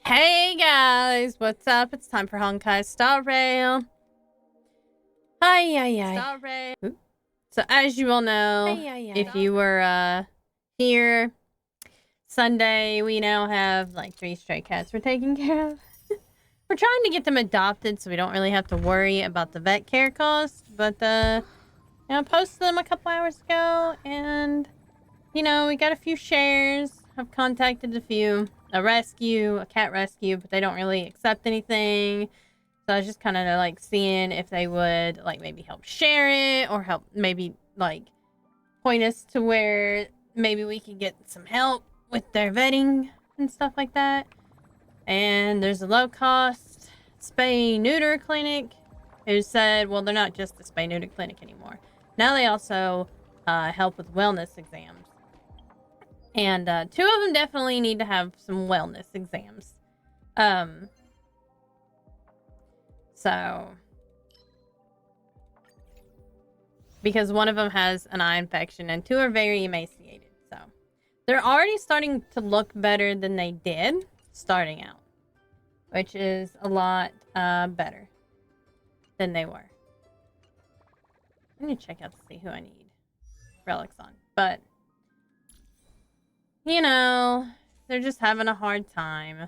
Hey guys, what's up? It's time for Honkai Star Rail. Hi. Star Rail. So as you all know, if you were here Sunday, we now have like 3 stray cats we're taking care of. We're trying to get them adopted so we don't really have to worry about the vet care costs. But you know, posted them a couple hours ago, and you know, we got a few shares. I've contacted a few, a cat rescue, but they don't really accept anything. So I was just kind of like seeing if they would like maybe help share it or help maybe like point us to where maybe we could get some help with their vetting and stuff like that. And there's a low cost spay neuter clinic who said, well, they're not just a spay neuter clinic anymore. Now they also help with wellness exams. And 2 of them definitely need to have some wellness exams. So, because one of them has an eye infection and 2 are very emaciated. So, they're already starting to look better than they did starting out, which is a lot better than they were. I need to check out to see who I need relics on. But, you know, they're just having a hard time.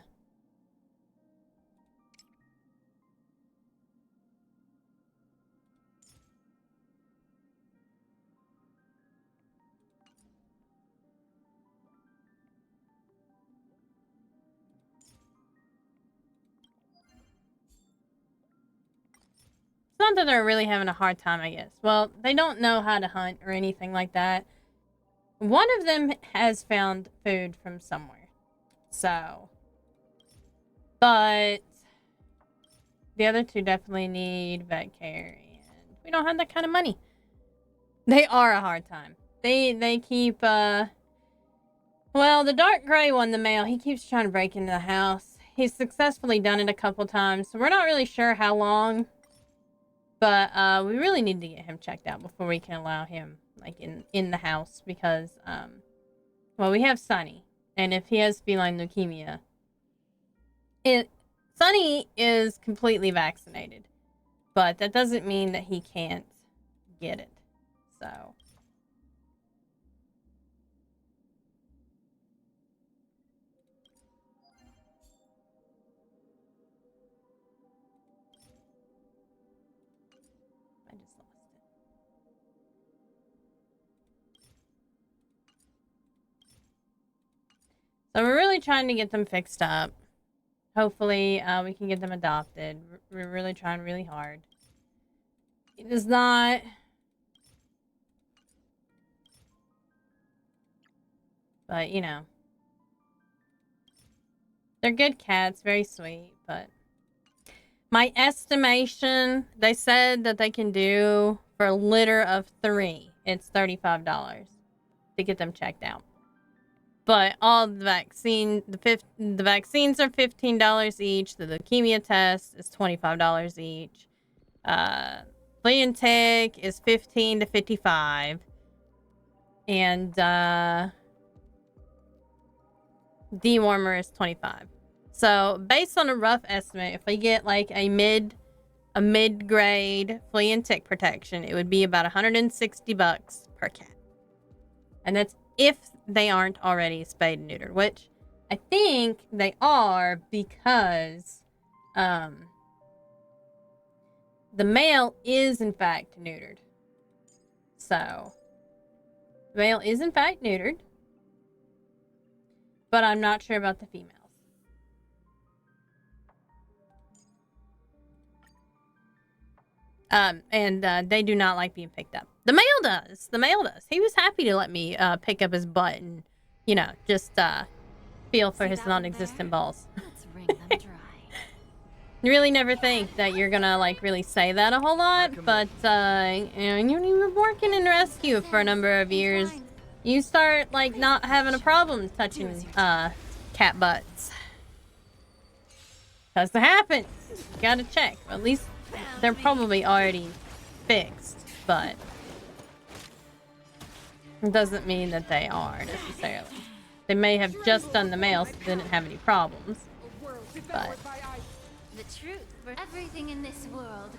It's not that they're really having a hard time, I guess. Well, they don't know how to hunt or anything like that. One of them has found food from somewhere. So. But the other 2 definitely need vet care. And we don't have that kind of money. They are a hard time. They keep, well, the dark gray one, the male, he keeps trying to break into the house. He's successfully done it a couple times. So we're not really sure how long. But we really need to get him checked out before we can allow him like in the house because well, we have Sunny, and if he has feline leukemia, Sunny is completely vaccinated, but that doesn't mean that he can't get it. So So we're really trying to get them fixed up. Hopefully, we can get them adopted. We're really trying really hard. It is not... But, you know. They're good cats, very sweet, but... My estimation, they said that they can do, for a litter of 3, it's $35 to get them checked out. But all the vaccines are $15 each. The leukemia test is $25 each. Flea and tick is $15 to $55. And dewormer is $25. So based on a rough estimate, if we get like a mid-grade flea and tick protection, it would be about $160 per cat. And that's if they aren't already spayed and neutered, which I think they are because the male is in fact neutered. So the male is in fact neutered, but I'm not sure about the females. And they do not like being picked up. The male does. The male does. He was happy to let me pick up his butt and, you know, just feel for his non-existent balls. Let's wring them dry. You really never think that you're gonna like really say that a whole lot, but you know, you were working in rescue for a number of years. You start like not having a problem touching cat butts. Cause it happens. You gotta check. At least they're probably already fixed, but it doesn't mean that they are necessarily. They may have just done the males, so they didn't have any problems. But The truth for everything in this world.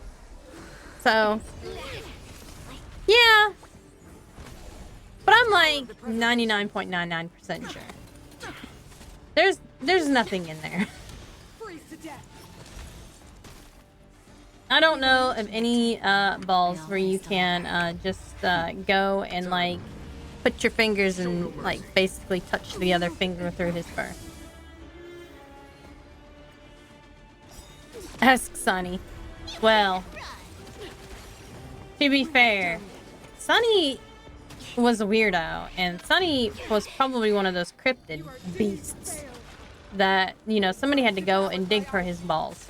so yeah, like 99.99% sure. There's nothing in there. I don't know of any balls where you can just go and like put your fingers and like basically touch the other finger through his fur. Ask Sunny. Well, to be fair, Sunny was a weirdo, and Sunny was probably one of those cryptid beasts that, you know, somebody had to go and dig for his balls.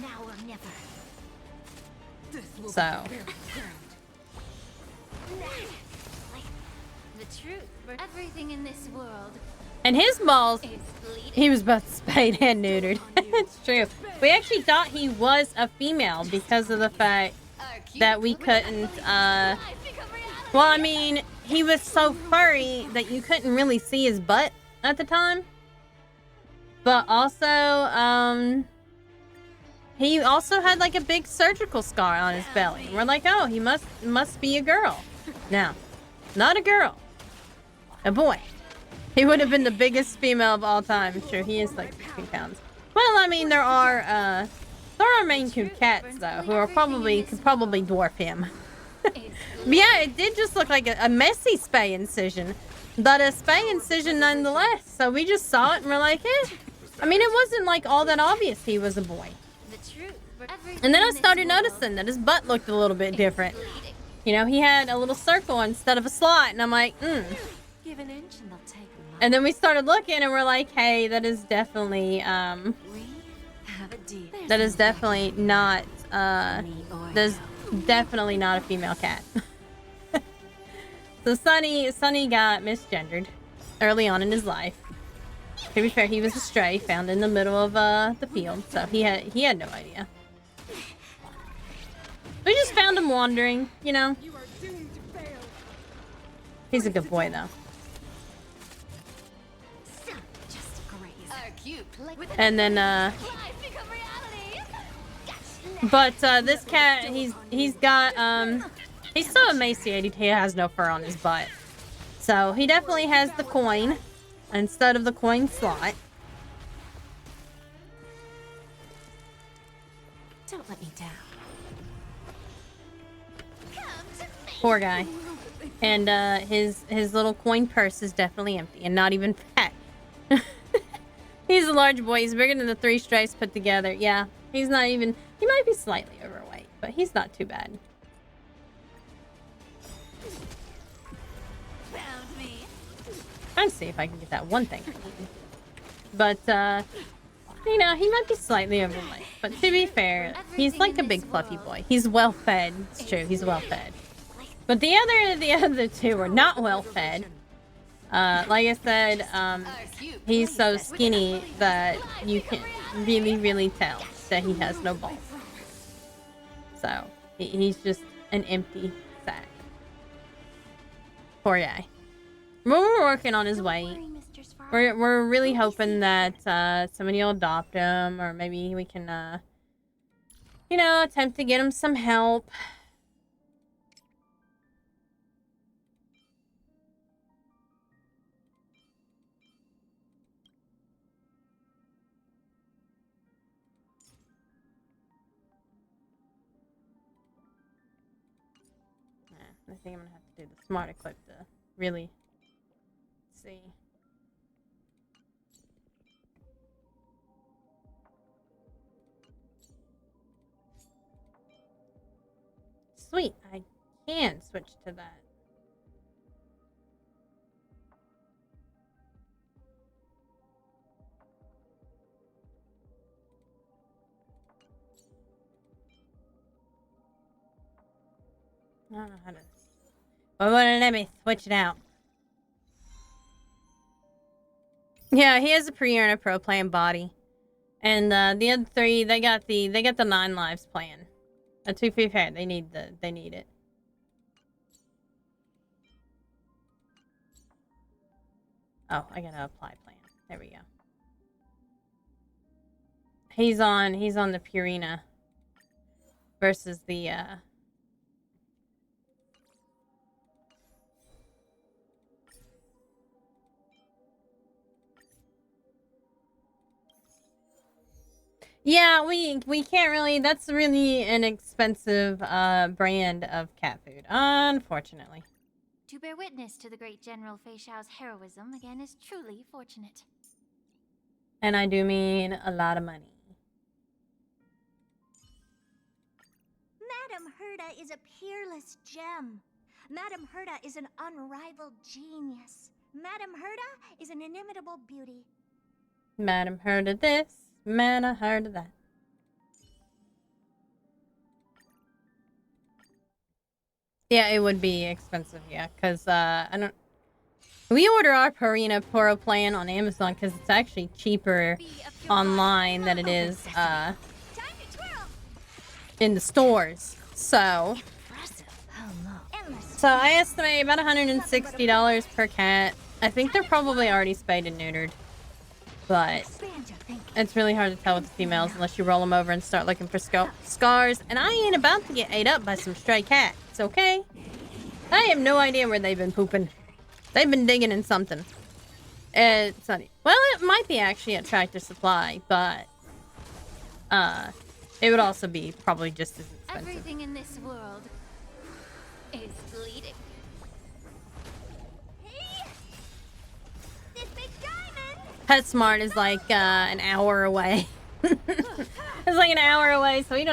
Now or never. So. The truth for everything in this world. And his balls, Is bleeding. he was both spayed and neutered. It's true. We actually thought he was a female because of the fact that we couldn't, well, I mean, he was so furry that you couldn't really see his butt at the time. But also, he also had like a big surgical scar on his belly. And we're like, oh, he must be a girl. No, not a girl. A boy. He would have been the biggest female of all time. Sure, he is like 60 pounds. Well, I mean, there are Maine Coon cats though, who are could probably dwarf him. But yeah, it did just look like a messy spay incision, but a spay incision nonetheless. So we just saw it and we're like, eh. I mean, it wasn't like all that obvious he was a boy. And then I started noticing that his butt looked a little bit different. You know, he had a little circle instead of a slot, and I'm like, Give an inch and they'll take a mile. And then we started looking and we're like, hey, that is definitely, We have a deal. that is definitely not, there's definitely not a female cat. So Sunny got misgendered early on in his life. To be fair, he was a stray found in the middle of the field, so he had no idea. We just found him wandering, you know. He's a good boy though. And then but this cat, he's got he's so emaciated he has no fur on his butt. So he definitely has the coin instead of the coin slot. Don't let me down. Poor guy. And his little coin purse is definitely empty and not even fat. He's a large boy. He's bigger than the 3 strays put together. Yeah, he's not even... He might be slightly overweight, but he's not too bad. Found me. Trying to see if I can get that one thing. But, you know, he might be slightly overweight. But to be fair, he's like a big fluffy boy. He's well fed. It's true, he's well fed. But the other two are not well fed. Like I said, he's so skinny that you can really tell that he has no balls. So he's just an empty sack. Poor guy. We're working on his weight. We're really hoping that somebody will adopt him, or maybe we can you know, attempt to get him some help. I think I'm gonna have to do the smart equip to really see. Sweet, I can switch to that. I don't know how to. Well, wouldn't let me switch it out. Yeah, he has a pre and a pro plan body, and the other 3 they got the 9 lives plan. To be fair, they need it. Oh, I gotta apply plan. There we go. He's on the Purina versus the Yeah, we can't really. That's really an expensive brand of cat food, unfortunately. To bear witness to the great General Fei Xiao's heroism again is truly fortunate. And I do mean a lot of money. Madame Herda is a peerless gem. Madame Herda is an unrivaled genius. Madame Herda is an inimitable beauty. Madam heard of this, man, I heard of that. Yeah, it would be expensive, yeah, because, I don't... We order our Purina Pro plan on Amazon because it's actually cheaper online than it is, in the stores. So I estimate about $160 per cat. I think they're probably already spayed and neutered. But it's really hard to tell with the females unless you roll them over and start looking for scars. And I ain't about to get ate up by some stray cats, okay? I have no idea where they've been pooping. They've been digging in something. It's not... Well, it might be actually at Tractor Supply, but... it would also be probably just as expensive. Everything in this world is bleeding. Hey! This big diamond! PetSmart is like an hour away. It's like an hour away, so we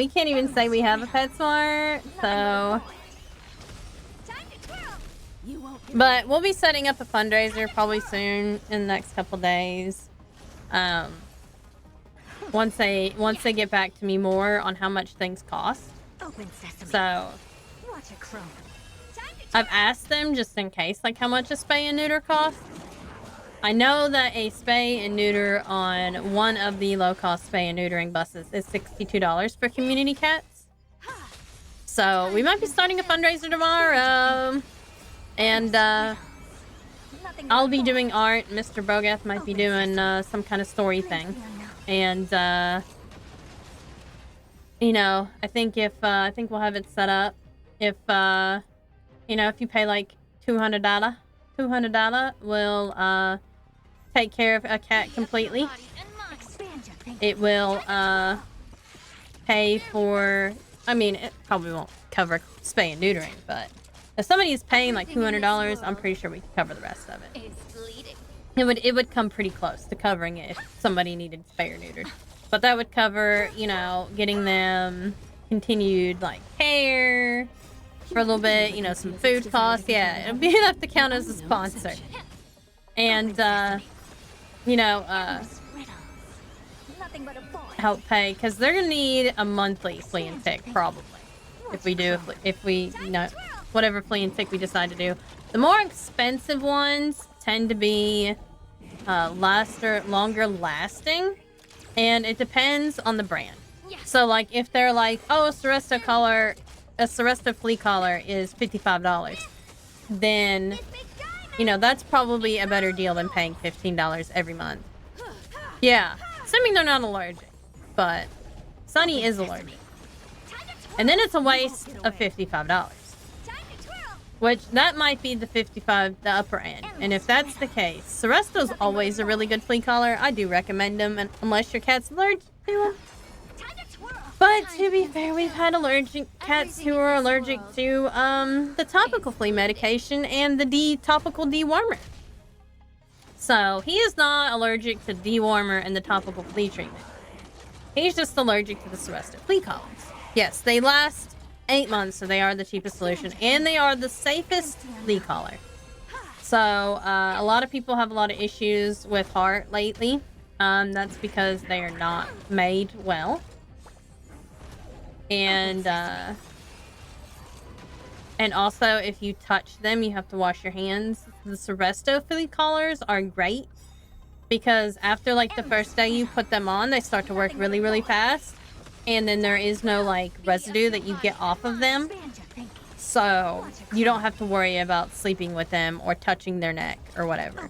can't even say we have a PetSmart. So, but we'll be setting up a fundraiser probably soon in the next couple days. Once they get back to me more on how much things cost. So, I've asked them just in case, like how much a spay and neuter costs. I know that a spay and neuter on one of the low-cost spay and neutering buses is $62 for community cats. So we might be starting a fundraiser tomorrow. And I'll be doing art. Mr. Bogath might be doing some kind of story thing. And you know, I think we'll have it set up. If you know, if you pay like $200, we'll take care of a cat completely. It will pay for, I mean, it probably won't cover spay and neutering, but if somebody is paying like $200, I'm pretty sure we can cover the rest of it. It would come pretty close to covering it if somebody needed spay or neutered. But that would cover, you know, getting them continued like care for a little bit, you know, some food costs. Yeah, it'll be enough to count as a sponsor. And you know, help pay, because they're gonna need a monthly flea and tick probably. If we you know, whatever flea and tick we decide to do. The more expensive ones tend to be longer lasting, and it depends on the brand. So like if they're like, oh, a Seresto flea collar is $55, then you know that's probably a better deal than paying $15 every month. Yeah, assuming they're not allergic, but Sunny is allergic. And then it's a waste of $55. Which, that might be the upper end. And if that's the case, Seresto's always a really good flea collar. I do recommend them, unless your cat's allergic to them. But to be fair, we've had allergic cats who are allergic to the topical flea medication and the topical dewormer. So, he is not allergic to dewormer and the topical flea treatment. He's just allergic to the Seresto flea collars. Yes, they last 8 months, so they are the cheapest solution, and they are the safest flea collar. So, a lot of people have a lot of issues with heart lately. That's because they are not made well. And also, if you touch them, you have to wash your hands. The Seresto flea collars are great, because after, like, the first day you put them on, they start to work really, really fast. And then there is no, like, residue that you get off of them. So, you don't have to worry about sleeping with them or touching their neck or whatever.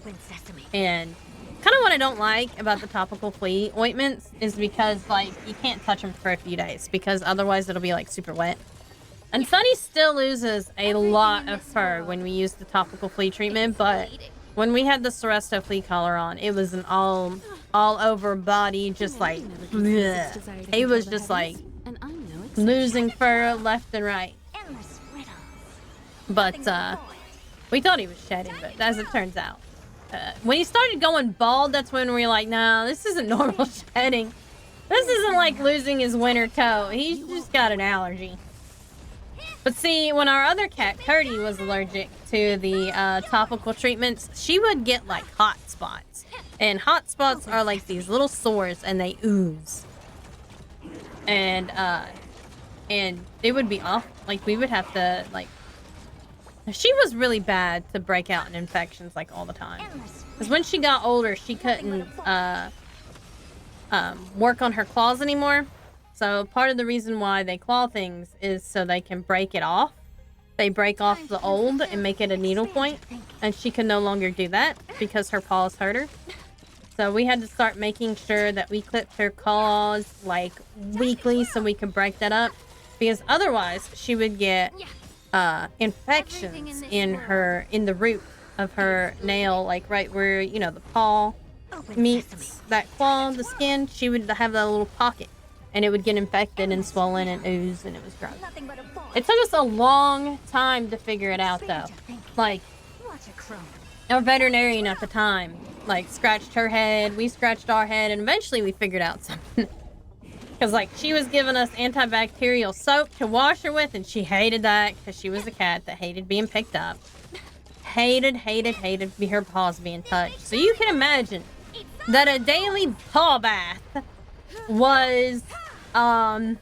And kind of what I don't like about the topical flea ointments is because, like, you can't touch them for a few days because otherwise it'll be, like, super wet. And Sunny still loses a lot of fur when we use the topical flea treatment, but when we had the Seresto flea collar on, it was an all all over body, just like, bleh. He was just like losing fur left and right. Endless riddles. But we thought he was shedding, but as it turns out, when he started going bald, that's when we were like, no, this isn't normal shedding. This isn't like losing his winter coat. He's just got an allergy. But see, when our other cat, Curdie, was allergic to the topical treatments, she would get like hot spots. And hot spots are like these little sores and they ooze. And it would be off. Like, we would have to, like... She was really bad to break out in infections, like, all the time. Because when she got older, she couldn't work on her claws anymore. So part of the reason why they claw things is so they can break it off. They break off the old and make it a needle point. And she can no longer do that because her paws hurt her. So we had to start making sure that we clipped her claws like weekly so we could break that up. Because otherwise she would get infections in the root of her nail, like right where, you know, the paw meets that claw, the skin. She would have that little pocket and it would get infected and swollen and ooze, and it was gross. It took us a long time to figure it out though. Like, our veterinarian at the time, like, scratched her head, we scratched our head, and eventually we figured out something. Because, like, she was giving us antibacterial soap to wash her with, and she hated that because she was a cat that hated being picked up. Hated her paws being touched. So you can imagine that a daily paw bath was rough.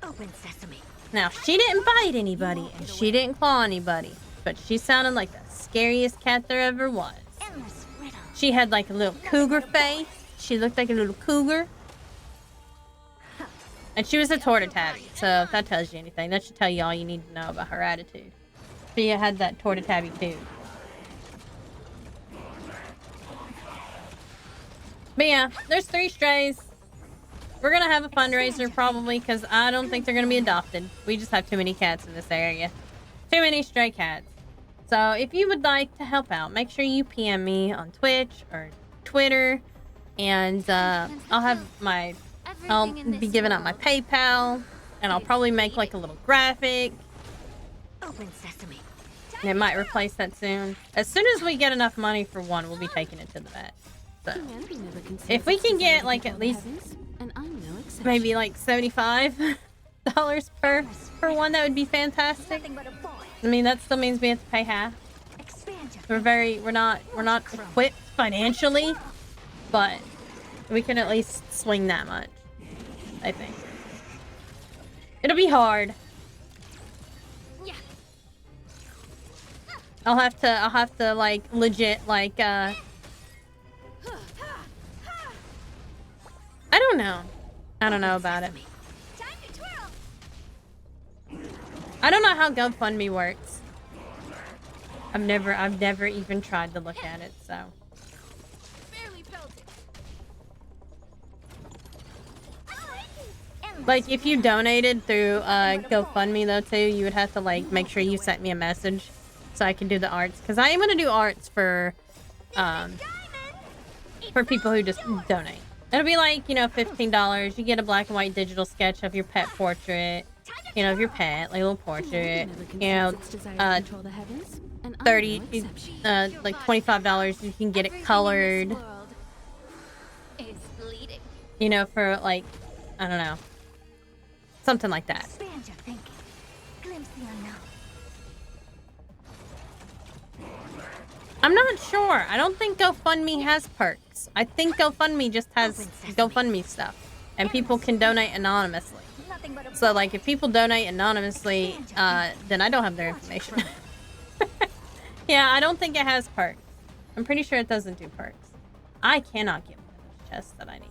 Open sesame. Now, she didn't bite anybody, and she didn't claw anybody, but she sounded like the scariest cat there ever was. She had like a little cougar face. She looked like a little cougar. And she was a torta tabby, so if that tells you anything, that should tell you all you need to know about her attitude. She had that torta tabby too. But yeah, there's 3 strays. We're gonna have a fundraiser probably, because I don't think they're gonna be adopted. We just have too many cats in this area. Too many stray cats. So if you would like to help out, make sure you PM me on Twitch or Twitter. And I'll be giving out my PayPal, and I'll probably make like a little graphic. Open sesame. And it might replace that soon. As soon as we get enough money for one, we'll be taking it to the vet. So if we can get like at least maybe like $75 per one, that would be fantastic. I mean, that still means we have to pay half. We're not equipped financially, but we can at least swing that much, I think. It'll be hard. I'll have to like legit like I don't know. I don't know about it. I don't know how GoFundMe works. I've never even tried to look at it, so. Like, if you donated through GoFundMe though too, you would have to like make sure you sent me a message so I can do the arts, because I am gonna do arts for people who just donate. It'll be like, you know, $15. You get a black and white digital sketch of your pet portrait, you know, of your pet, like a little portrait. You know, 30, like $25. You can get it colored. You know, for like, I don't know, something like that. I'm not sure. I don't think GoFundMe has perks. I think GoFundMe just has GoFundMe stuff, and people can donate anonymously. So, like, if people donate anonymously, then I don't have their information. Yeah, I don't think it has perks. I'm pretty sure it doesn't do perks. I cannot get one of those chests that I need.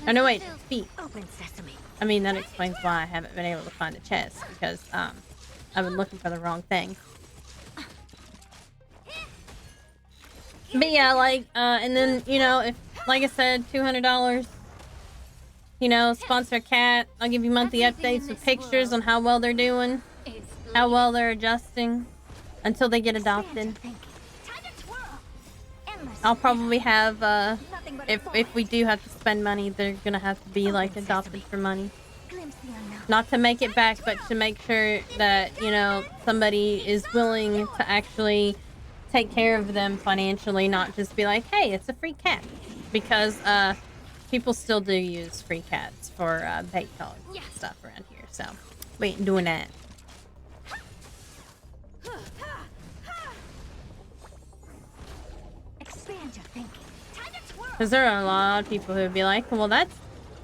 Oh, no, wait, it's feet. I mean, that explains why I haven't been able to find a chest, because, I've been looking for the wrong thing. But yeah, like, and then, you know, if, like I said, $200, you know, sponsor a cat. I'll give you monthly updates with pictures on how well they're doing, how well they're adjusting, until they get adopted. I'll probably have, Nothing but a if we forest. do have to spend money, they're gonna have to be, like, adopted for money. Glimpse the unknown. Not to make it back, but to make sure that, you know, somebody is willing to actually take care of them financially, not just be like, hey, it's a free cat. Because, people still do use free cats for, bait dogs and stuff around here, so we ain't doing that. Expand your thinking. Time to twirl. Because there are a lot of people who would be like, well, that's,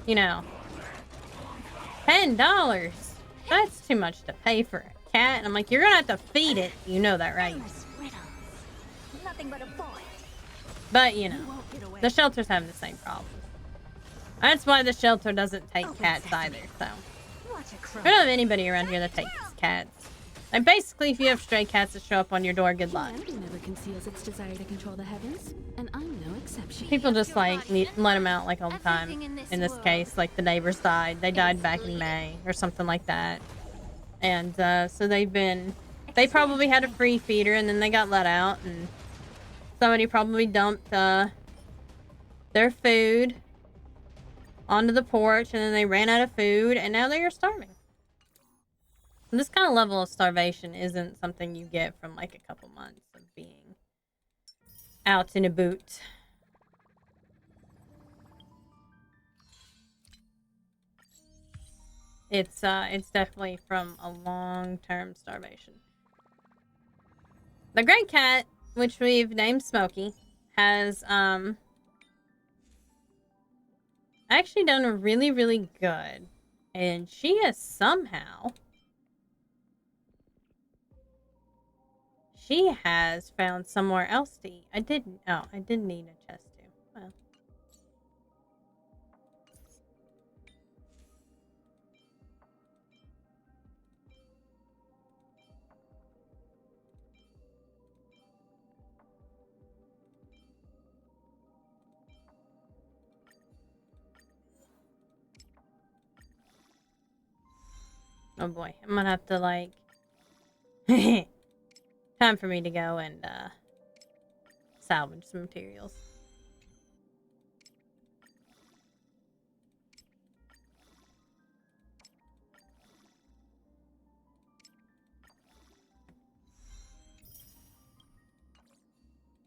you know, $10. That's too much to pay for a cat. And I'm like, you're gonna have to feed it. You know that, right? Endless riddles. Nothing but a forest. But, you know, Won't get away. the shelters have the same problem. That's why the shelter doesn't take cats either, so. Watch it crow. We don't have anybody around here that takes cats. And basically, if you have stray cats that show up on your door, good luck. Humanity never conceals its desire to control the heavens, and I'm no exception. People just, like, let them out, like, all the time. In this case, like, the neighbors died. They died back in May, or something like that. And, so they probably had a free feeder, and then they got let out, and somebody probably dumped, their food onto the porch, and then they ran out of food, and now they are starving. And this kind of level of starvation isn't something you get from, like, a couple months of being out in a boot. It's definitely from a long-term starvation. The gray cat, which we've named Smokey, has, actually done really, really good. And she has somehow... She has found somewhere else to eat. I didn't need a chest too. Well. Oh boy, I'm gonna have to, like... Time for me to go and, salvage some materials.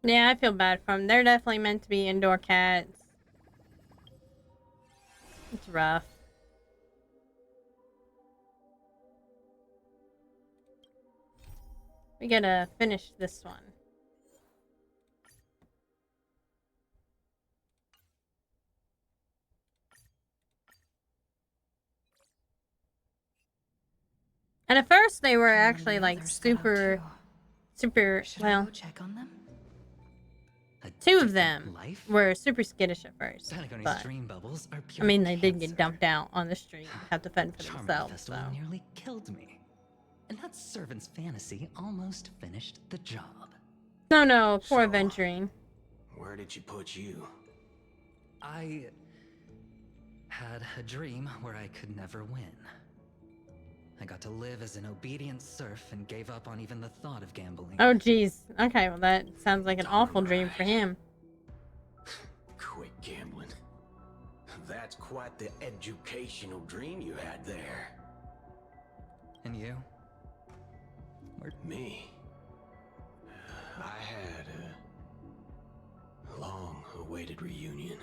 Yeah, I feel bad for them. They're definitely meant to be indoor cats. It's rough. We gotta finish this one. And at first they were actually like super, well, check on them? two of them were super skittish at first, but I mean they did get dumped out on the street, have to fend for themselves, so. Nearly killed me. And that servant's fantasy almost finished the job. No, poor Aventurine. Where did she put you? I had a dream where I could never win. I got to live as an obedient serf and gave up on even the thought of gambling. Oh geez. Okay, well that sounds like an awful dream for him. Quit gambling. That's quite the educational dream you had there. And you? Me? I had a long-awaited reunion.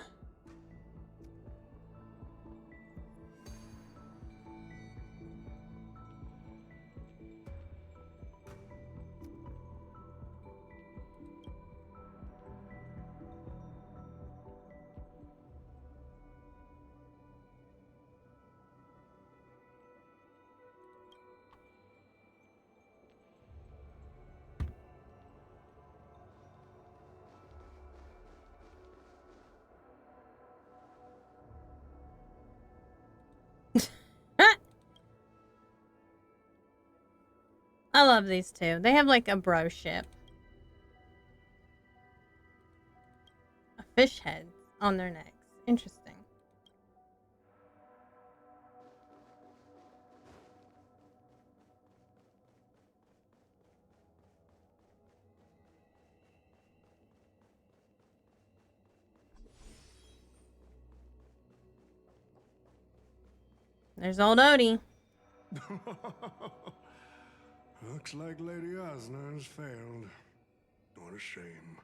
I love these two. They have like a bro ship. A fish head on their necks. Interesting. There's old Odie. Looks like Lady Osner has failed. What a shame.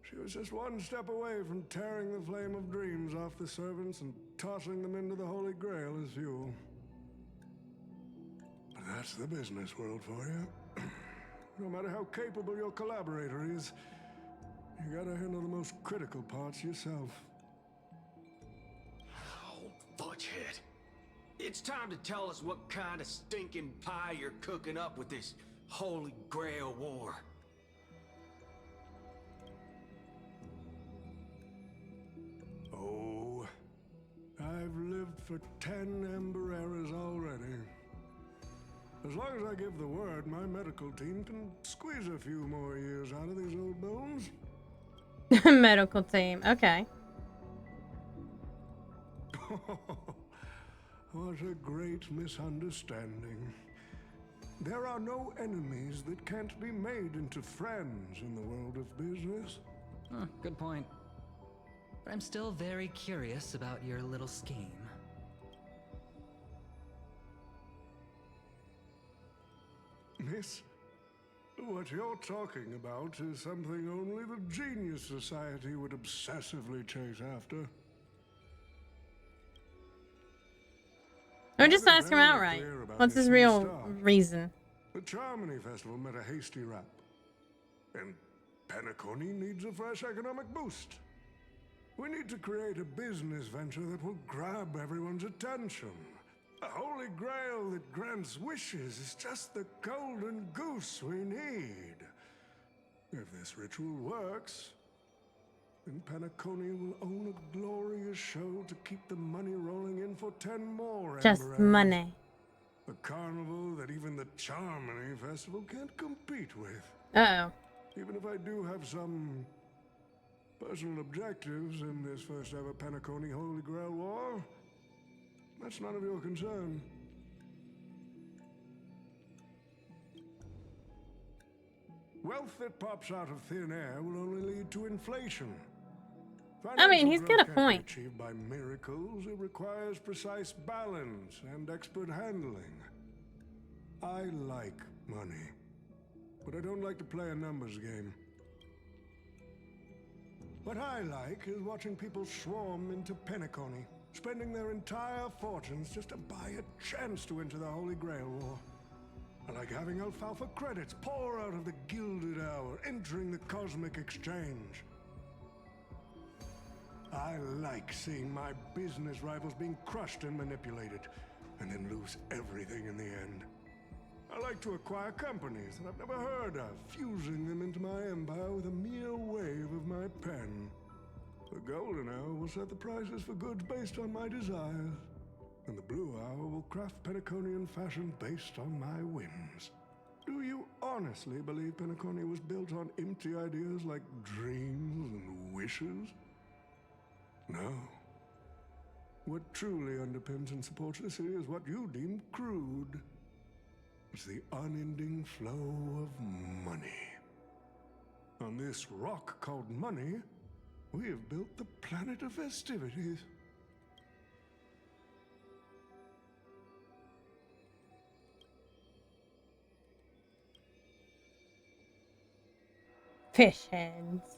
She was just one step away from tearing the flame of dreams off the servants and tossing them into the Holy Grail as fuel. But that's the business world for you. No matter how capable your collaborator is, you gotta handle the most critical parts yourself. Oh, fudgehead. It's time to tell us what kind of stinking pie you're cooking up with this Holy Grail war. Oh, I've lived for 10 Ember Eras already. As long as I give the word, my medical team can squeeze a few more years out of these old bones. Medical team. Okay. What a great misunderstanding. There are no enemies that can't be made into friends in the world of business. Huh, good point. But I'm still very curious about your little scheme. Miss, what you're talking about is something only the Genius Society would obsessively chase after. Or just ask him outright. What's his real reason? The Charmony Festival met a hasty rap. And Penacony needs a fresh economic boost. We need to create a business venture that will grab everyone's attention. A Holy Grail that grants wishes is just the golden goose we need. If this ritual works, then Penacony will own a glorious show to keep the money rolling in for 10 more Just Ember Eras. money. A carnival that even the Charmony Festival can't compete with. Uh-oh. Even if I do have some personal objectives in this first ever Penacony Holy Grail War, that's none of your concern. Wealth that pops out of thin air will only lead to inflation. I mean, he's got a Financial growth point. can't be achieved by miracles. It requires precise balance and expert handling. I like money, but I don't like to play a numbers game. What I like is watching people swarm into Penacony, spending their entire fortunes just to buy a chance to enter the Holy Grail War. I like having alfalfa credits pour out of the Gilded Hour, entering the Cosmic Exchange. I like seeing my business rivals being crushed and manipulated, and then lose everything in the end. I like to acquire companies that I've never heard of, fusing them into my empire with a mere wave of my pen. The Golden Hour will set the prices for goods based on my desires, and the Blue Hour will craft Penaconian fashion based on my whims. Do you honestly believe Penacony was built on empty ideas like dreams and wishes? No. What truly underpins and supports the city is what you deem crude. It's the unending flow of money. On this rock called money, we have built the planet of festivities. Fish heads.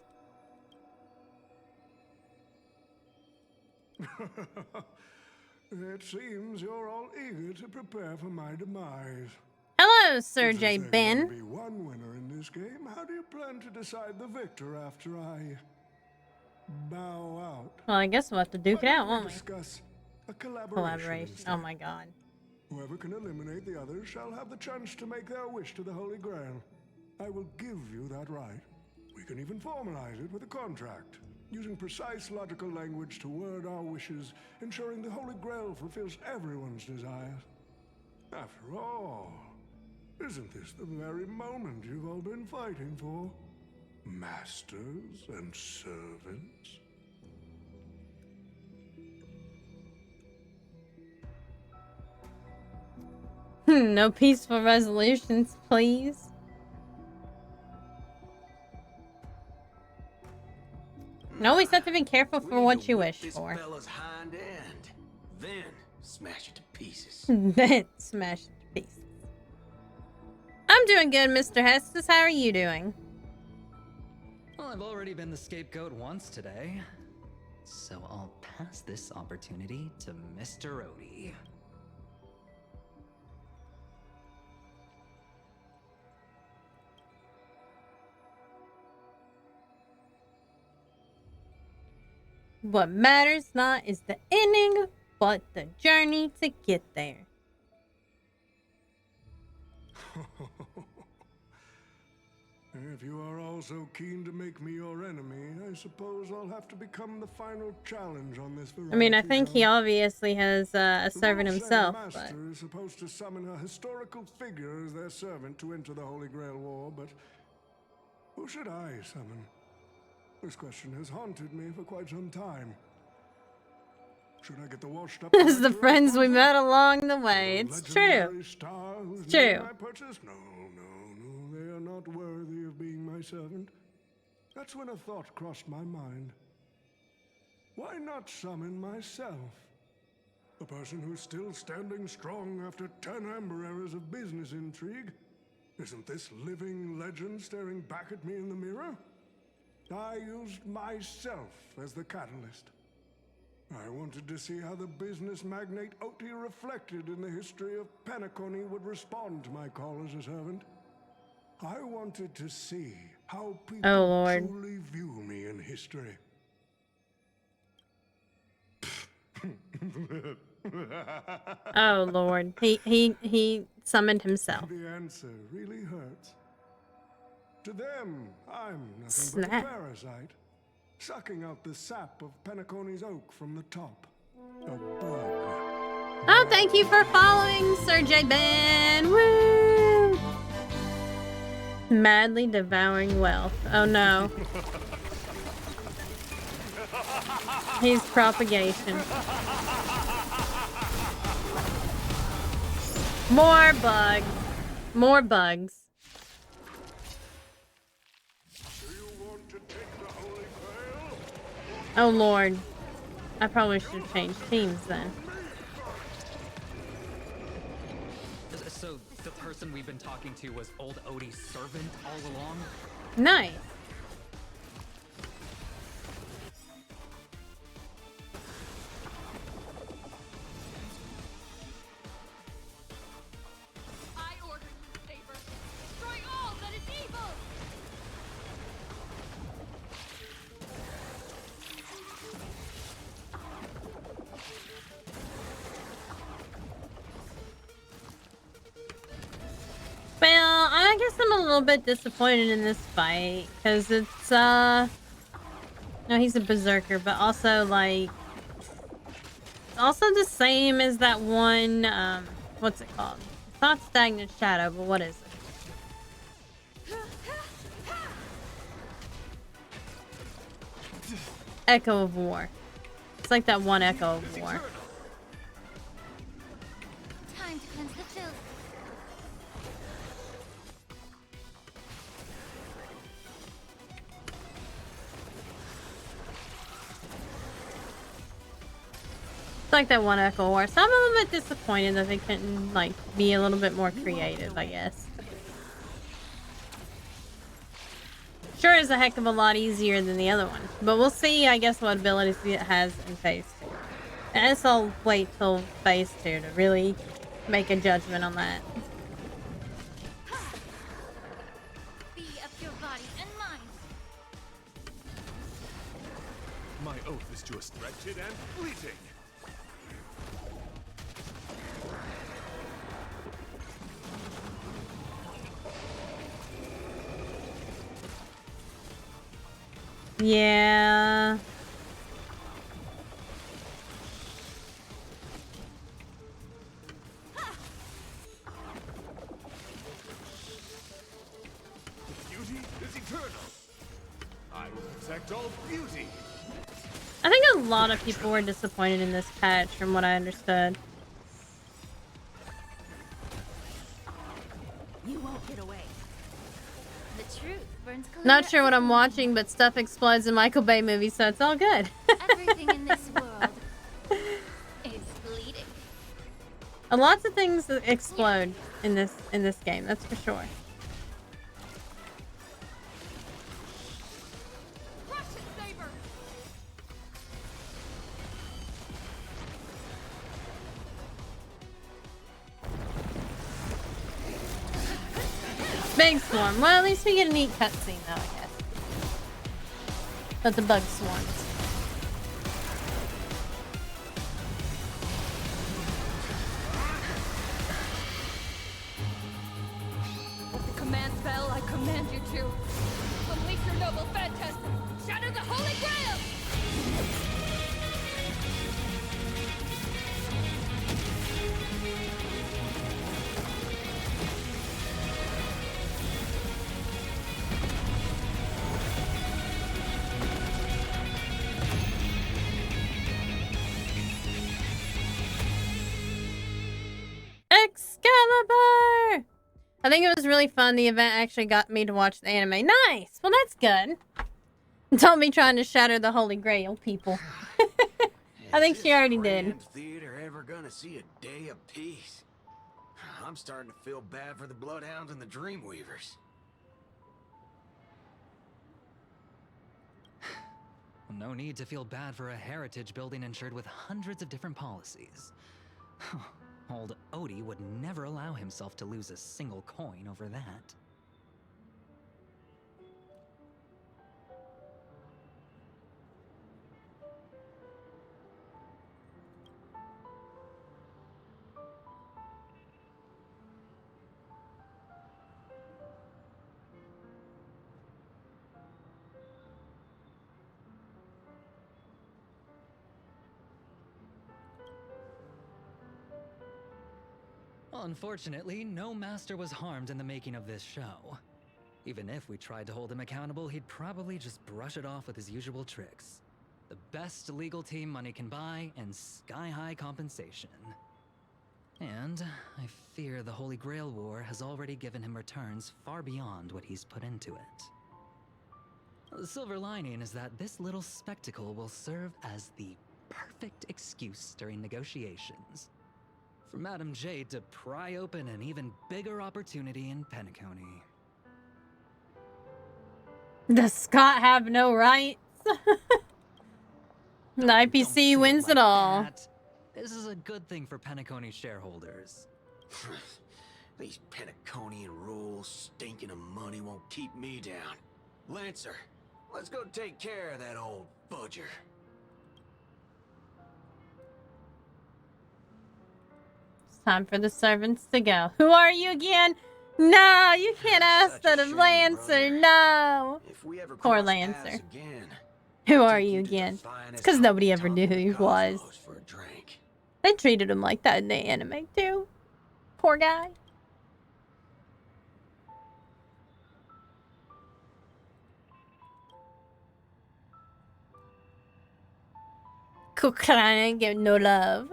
It seems you're all eager to prepare for my demise. Hello, Sir Since J. there can Ben. only be one winner in this game, how do you plan to decide the victor after I bow out? Well, I guess we'll have to duke it Why out, don't we won't we? discuss a collaboration Collaboration. instead? Oh my god. Whoever can eliminate the others shall have the chance to make their wish to the Holy Grail. I will give you that right. We can even formalize it with a contract, using precise logical language to word our wishes, ensuring the Holy Grail fulfills everyone's desires. After all, isn't this the very moment you've all been fighting for? Masters and servants? No peaceful resolutions, please. And always have to be careful We for need what to you whip wish this for. fella's hind end. Then smash it to pieces. Smash it to pieces. I'm doing good, Mr. Hestus. How are you doing? Well, I've already been the scapegoat once today, so I'll pass this opportunity to Mr. Odie. What matters not is the ending, but the journey to get there. If you are all so keen to make me your enemy, I suppose I'll have to become the final challenge on this variety. I mean, I think he obviously has a servant himself, The but... master is supposed to summon a historical figure as their servant to enter the Holy Grail War, but who should I summon? This question has haunted me for quite some time. Should I get the washed up? It's the friends we met along the way. It's true. It's true. No, they are not worthy of being my servant. That's when a thought crossed my mind. Why not summon myself? The person who's still standing strong after 10 amber eras of business intrigue? Isn't this living legend staring back at me in the mirror? I used myself as the catalyst. I wanted to see how the business magnate Oti reflected in the history of Penacony would respond to my call as a servant. I wanted to see how people truly view me in history. Oh Lord, he summoned himself. The answer really hurts. To them, I'm nothing but a parasite, sucking out the sap of Penacony's oak from the top. A bug. Oh, thank you for following, Sir J. Ben. Woo! Madly devouring wealth. Oh no. He's propagation. More bugs. More bugs. Oh Lord. I probably should have changed teams then. So the person we've been talking to was old Odie's servant all along? Nice. I order you, Saber. Destroy all that is evil. Well, I guess I'm a little bit disappointed in this fight because it's no, he's a berserker, but also like it's also the same as that one what's it called? It's not Stagnant Shadow, but what is it? Echo of War. It's like that one Echo of War. Time to cleanse the filth. It's like that one Echo War. So I'm a little bit disappointed that they couldn't like be a little bit more creative, I guess. Sure is a heck of a lot easier than the other one. But we'll see, I guess, what abilities it has in phase 2. And I guess I'll wait till phase 2 to really make a judgment on that. Be of your body and mind. My oath is to a stretched and fleeting. Yeah. Beauty is eternal. I will protect all beauty. I think a lot of people were disappointed in this patch from what I understood. You won't get away. The truth burns clear. Not sure what I'm watching, but stuff explodes in Michael Bay movies, so it's all good. Everything in this world is bleeding. Lots of things that explode in this game, that's for sure. Saber. Big swarm. Well, at least we get a neat cutscene though, I guess. But the bug swarms. With the command spell, I command you to unleash your noble phantasm. Shatter the Holy Grail! Excalibur! I think it was really fun. The event actually got me to watch the anime. Nice! Well, that's good. Don't be trying to shatter the Holy Grail, people. I think she already did. Is theater ever gonna see a day of peace? I'm starting to feel bad for the Bloodhounds and the Dreamweavers. No need to feel bad for a heritage building insured with hundreds of different policies. Old Odie would never allow himself to lose a single coin over that. Unfortunately, no master was harmed in the making of this show. Even if we tried to hold him accountable, he'd probably just brush it off with his usual tricks. The best legal team money can buy, and sky-high compensation. And I fear the Holy Grail War has already given him returns far beyond what he's put into it. The silver lining is that this little spectacle will serve as the perfect excuse during negotiations. For Madame Jade to pry open an even bigger opportunity in Penacony. Does Scott have no rights? The IPC wins it all. That. This is a good thing for Penacony shareholders. These Penaconian rules, stinking of money won't keep me down. Lancer, let's go take care of that old fudger. Time for the servants to go. Who are you again? No, you can't ask that of Lancer. No. Poor Lancer. Who are you again? It's because nobody ever knew who he was. They treated him like that in the anime too. Poor guy. Kukrana give no love.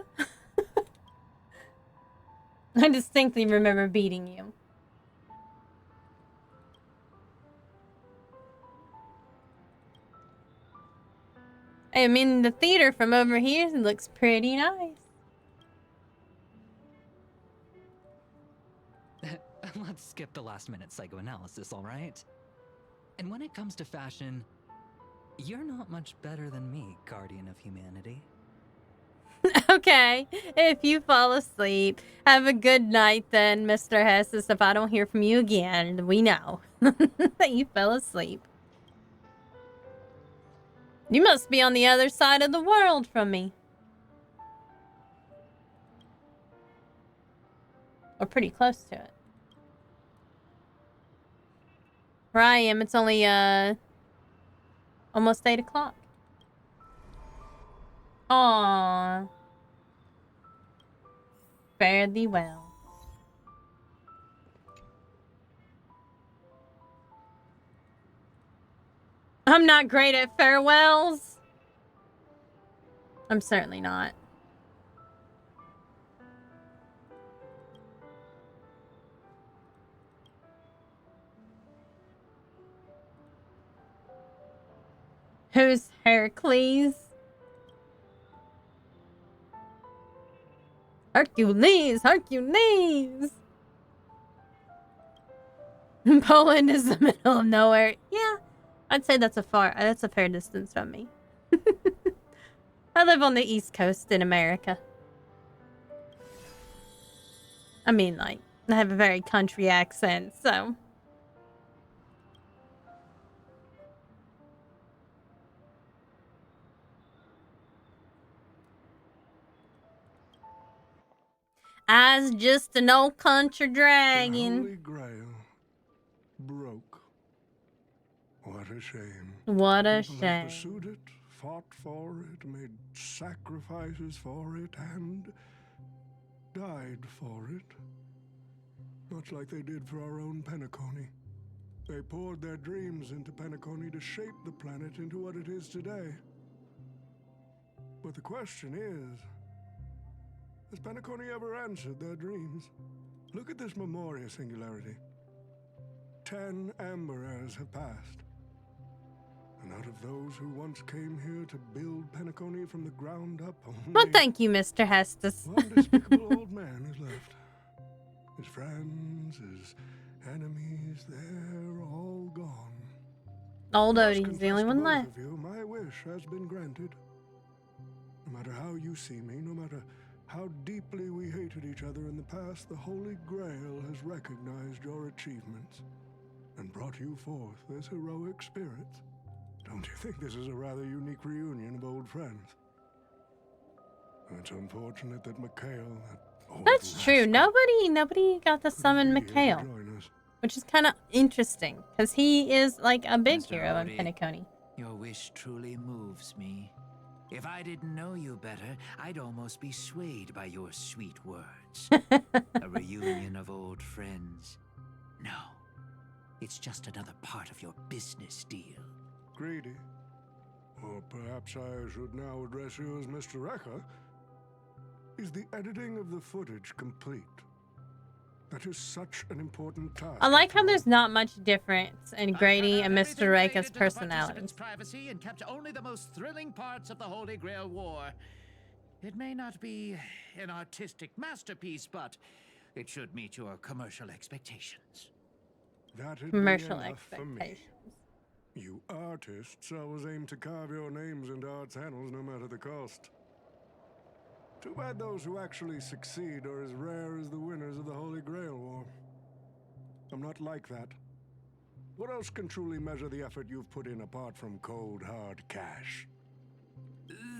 I distinctly remember beating you. I mean, the theater from over here looks pretty nice. Let's skip the last-minute psychoanalysis, all right? And when it comes to fashion, you're not much better than me, Guardian of Humanity. Okay, if you fall asleep, have a good night then, Mr. Hessus. If I don't hear from you again, we know that you fell asleep. You must be on the other side of the world from me. Or pretty close to it. Where I am, it's only, almost 8 o'clock. Aww. Fare thee well. I'm not great at farewells. I'm certainly not. Who's Heracles? Hercules! Hercules! Poland is the middle of nowhere. Yeah, I'd say that's a fair distance from me. I live on the East Coast in America. I mean, like, I have a very country accent, so... I's just an old country The dragon. Holy Grail broke. What a shame. What a People have shame. pursued it, fought for it, made sacrifices for it, and died for it. Much like they did for our own Penacony. They poured their dreams into Penacony to shape the planet into what it is today. But the question is, has Penacony ever answered their dreams? Look at this Memoria singularity. 10 Amber Heirs have passed. And out of those who once came here to build Penacony from the ground up, only Well, thank you, Mr. Hestus. one despicable old man is left. His friends, his enemies, they're all gone. Old I must Odie's the only confess to one both left. of you, my wish has been granted. No matter how you see me, no matter how deeply we hated each other in the past, the Holy Grail has recognized your achievements and brought you forth as heroic spirits. Don't you think this is a rather unique reunion of old friends? It's unfortunate that Mikhail, that old That's true. rascal, Nobody got to summon couldn't be here to Mikhail, join us. which is kind of interesting because he is like a big Mr. hero in Odie. Penacony. Your wish truly moves me. If I didn't know you better, I'd almost be swayed by your sweet words. A reunion of old friends. No, it's just another part of your business deal. Greedy. Or perhaps I should now address you as Mr. Rekka. Is the editing of the footage complete? That is such an important task. I like how after there's all. not much difference in Grady and Mr. Rekka's personalities. Privacy and kept only the most thrilling parts of the Holy Grail War. It may not be an artistic masterpiece, but it should meet your commercial expectations. That'd be Commercial enough for me. expectations. You artists always aim to carve your names into art's annals no matter the cost. Too bad those who actually succeed are as rare as the winners of the Holy Grail War. I'm not like that. What else can truly measure the effort you've put in apart from cold, hard cash?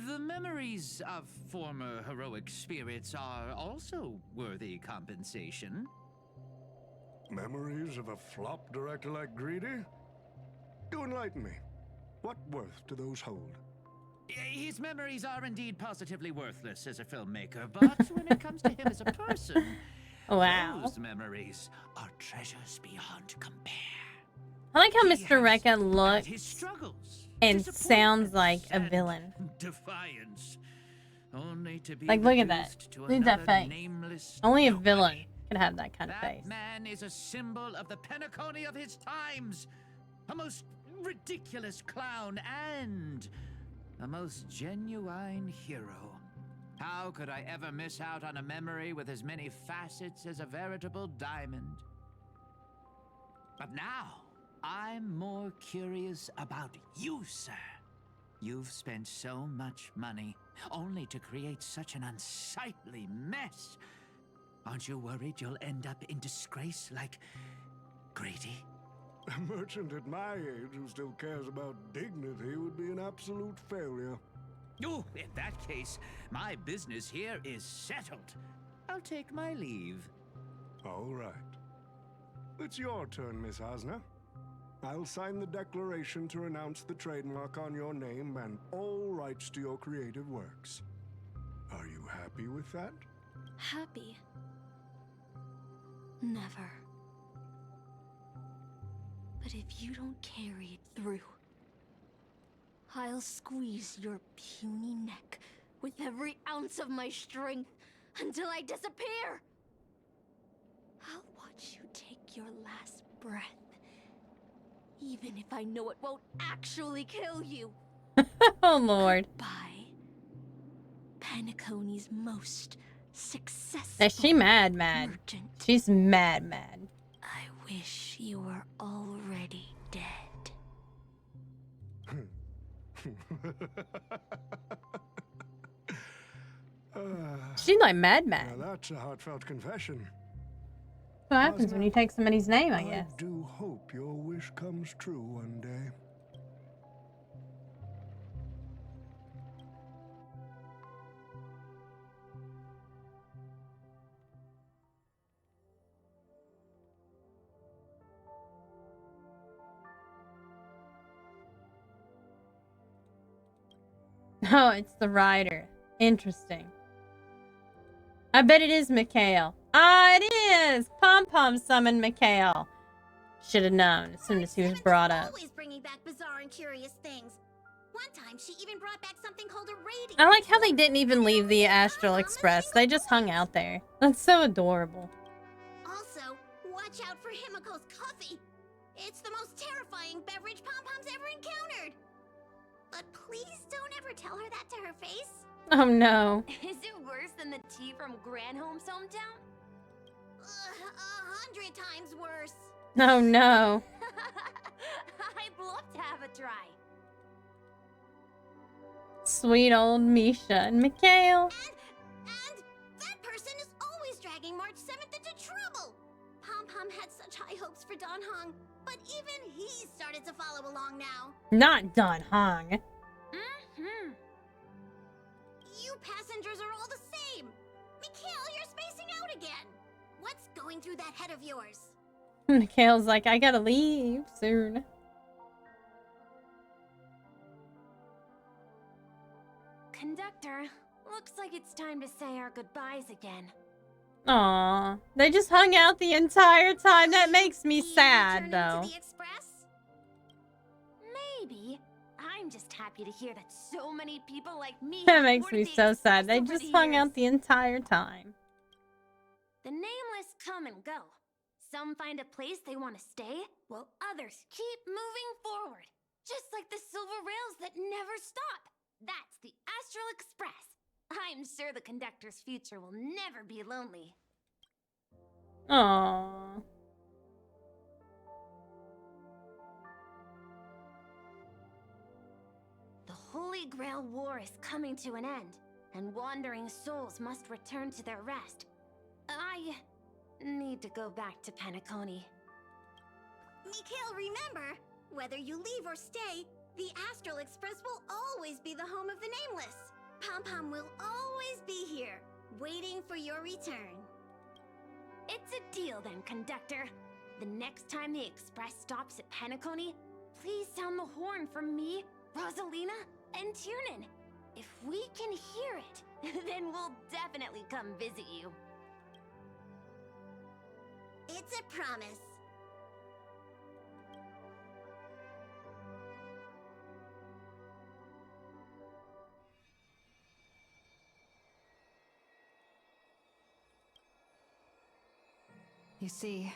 The memories of former heroic spirits are also worthy compensation. Memories of a flop director like Greedy? Do enlighten me. What worth do those hold? His memories are indeed positively worthless as a filmmaker, but when it comes to him as a person, Wow. those memories are treasures beyond compare. I like how He Mr. has Rekka had looks his struggles, and sounds like a disappointments, villain. and defiance, only to be Like, look at that. reduced to Look at that another face. nameless Only a nobody. villain can have that kind of That face. man is a symbol of the Penacony of his times. A most ridiculous clown and a most genuine hero. How could I ever miss out on a memory with as many facets as a veritable diamond? But now, I'm more curious about you, sir. You've spent so much money, only to create such an unsightly mess. Aren't you worried you'll end up in disgrace like Grady? A merchant at my age who still cares about dignity would be an absolute failure. Oh, in that case, my business here is settled. I'll take my leave. All right. It's your turn, Miss Osner. I'll sign the declaration to renounce the trademark on your name and all rights to your creative works. Are you happy with that? Happy? Never. But if you don't carry it through, I'll squeeze your puny neck with every ounce of my strength until I disappear. I'll watch you take your last breath, even if I know it won't actually kill you. Oh, Lord. By Penacony's most successful Is she mad? merchant. She's mad. I wish you were already dead. She's like mad. Now that's a heartfelt confession. What happens when you take somebody's name, I guess? I do hope your wish comes true one day. Oh, it's the rider. Interesting. I bet it is Mikhail. Ah, it is! Pom-Pom summoned Mikhail. Should have known as soon as he was brought up. Always bringing back bizarre and curious things. One time, she even brought back something called a rating. I like how they didn't even leave the Astral Express. They just hung out there. That's so adorable. Also, watch out for Himiko's coffee. It's the most terrifying beverage Pom-Pom's ever encountered. But please don't ever tell her that to her face. Oh no. Is it worse than the tea from Granholm's hometown? 100 times worse. Oh no. I'd love to have a try. Sweet old Misha and Mikhail. And that person is always dragging March 7th into trouble. Pom-Pom had such high hopes for Don Hong, but even he started to follow along now. Not Don Hong. Mm-hmm. You passengers are all the same. Mikhail, you're spacing out again. What's going through that head of yours? Mikhail's like, I gotta leave soon. Conductor, looks like it's time to say our goodbyes again. Aw, they just hung out the entire time. That makes me sad, though. To the Express? Maybe. I'm just happy to hear that so many people like me. That makes me so sad. They just hung out the entire time. The nameless come and go. Some find a place they want to stay, while others keep moving forward. Just like the silver rails that never stop. That's the Astral Express. I'm sure the conductor's future will never be lonely. Aww. The Holy Grail War is coming to an end, and wandering souls must return to their rest. I need to go back to Penacony. Mikhail, remember, whether you leave or stay, the Astral Express will always be the home of the Nameless. Pom-Pom will always be here, waiting for your return. It's a deal then, conductor. The next time the express stops at Penacony, please sound the horn for me, Rosalina, and Tiernan. If we can hear it, then we'll definitely come visit you. It's a promise. You see,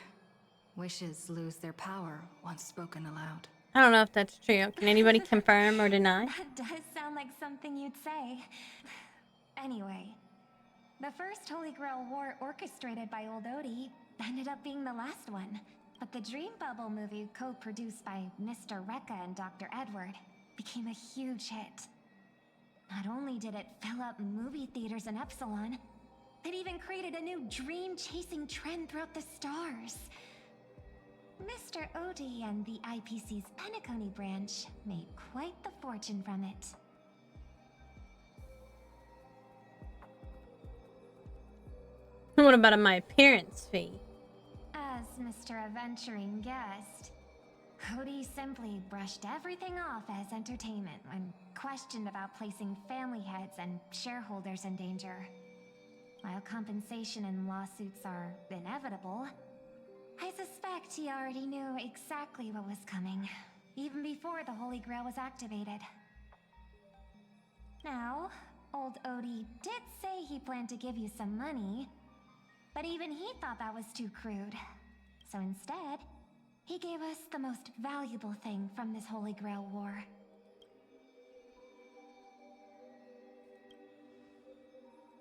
wishes lose their power once spoken aloud. I don't know if that's true. Can anybody confirm or deny? That does sound like something you'd say. Anyway, the first Holy Grail War orchestrated by Old Odie ended up being the last one. But the Dream Bubble movie, co-produced by Mr. Rekka and Dr. Edward, became a huge hit. Not only did it fill up movie theaters in Epsilon, it even created a new dream-chasing trend throughout the stars. Mr. Odie and the IPC's Penacony branch made quite the fortune from it. What about my appearance fee? As Mr. Adventuring guessed, Odie simply brushed everything off as entertainment when questioned about placing family heads and shareholders in danger. While compensation and lawsuits are inevitable, I suspect he already knew exactly what was coming, even before the Holy Grail was activated. Now, old Odie did say he planned to give you some money, but even he thought that was too crude. So instead, he gave us the most valuable thing from this Holy Grail War.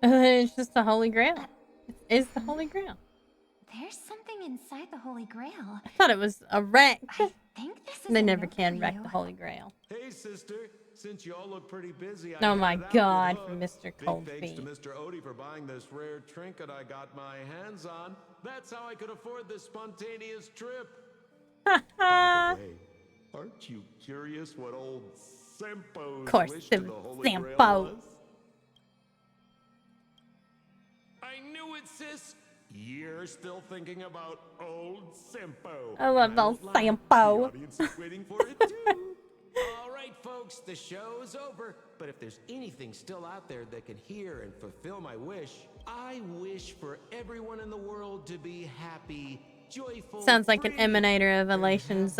It's just the Holy Grail. It is the Holy Grail. There's something inside the Holy Grail. I thought it was a wreck. I think this is They a never note can for wreck you. the Holy Grail. Hey, sister. Since you all look pretty busy, I Oh my headed out God, with from Hook. Mr. Cold Big thanks Feet. to Mr. Odie for buying this rare trinket I got my hands on. That's how I could afford this spontaneous trip. By the way, aren't you curious what old Sempo's wish to the Holy Grail was? I knew it, sis. You're still thinking about old Sempo. I love old Sempo. The audience is waiting for it too. All right, folks, the show's over. But if there's anything still out there that can hear and fulfill my wish, I wish for everyone in the world to be happy, joyful. Sounds like an free, emanator of Elation's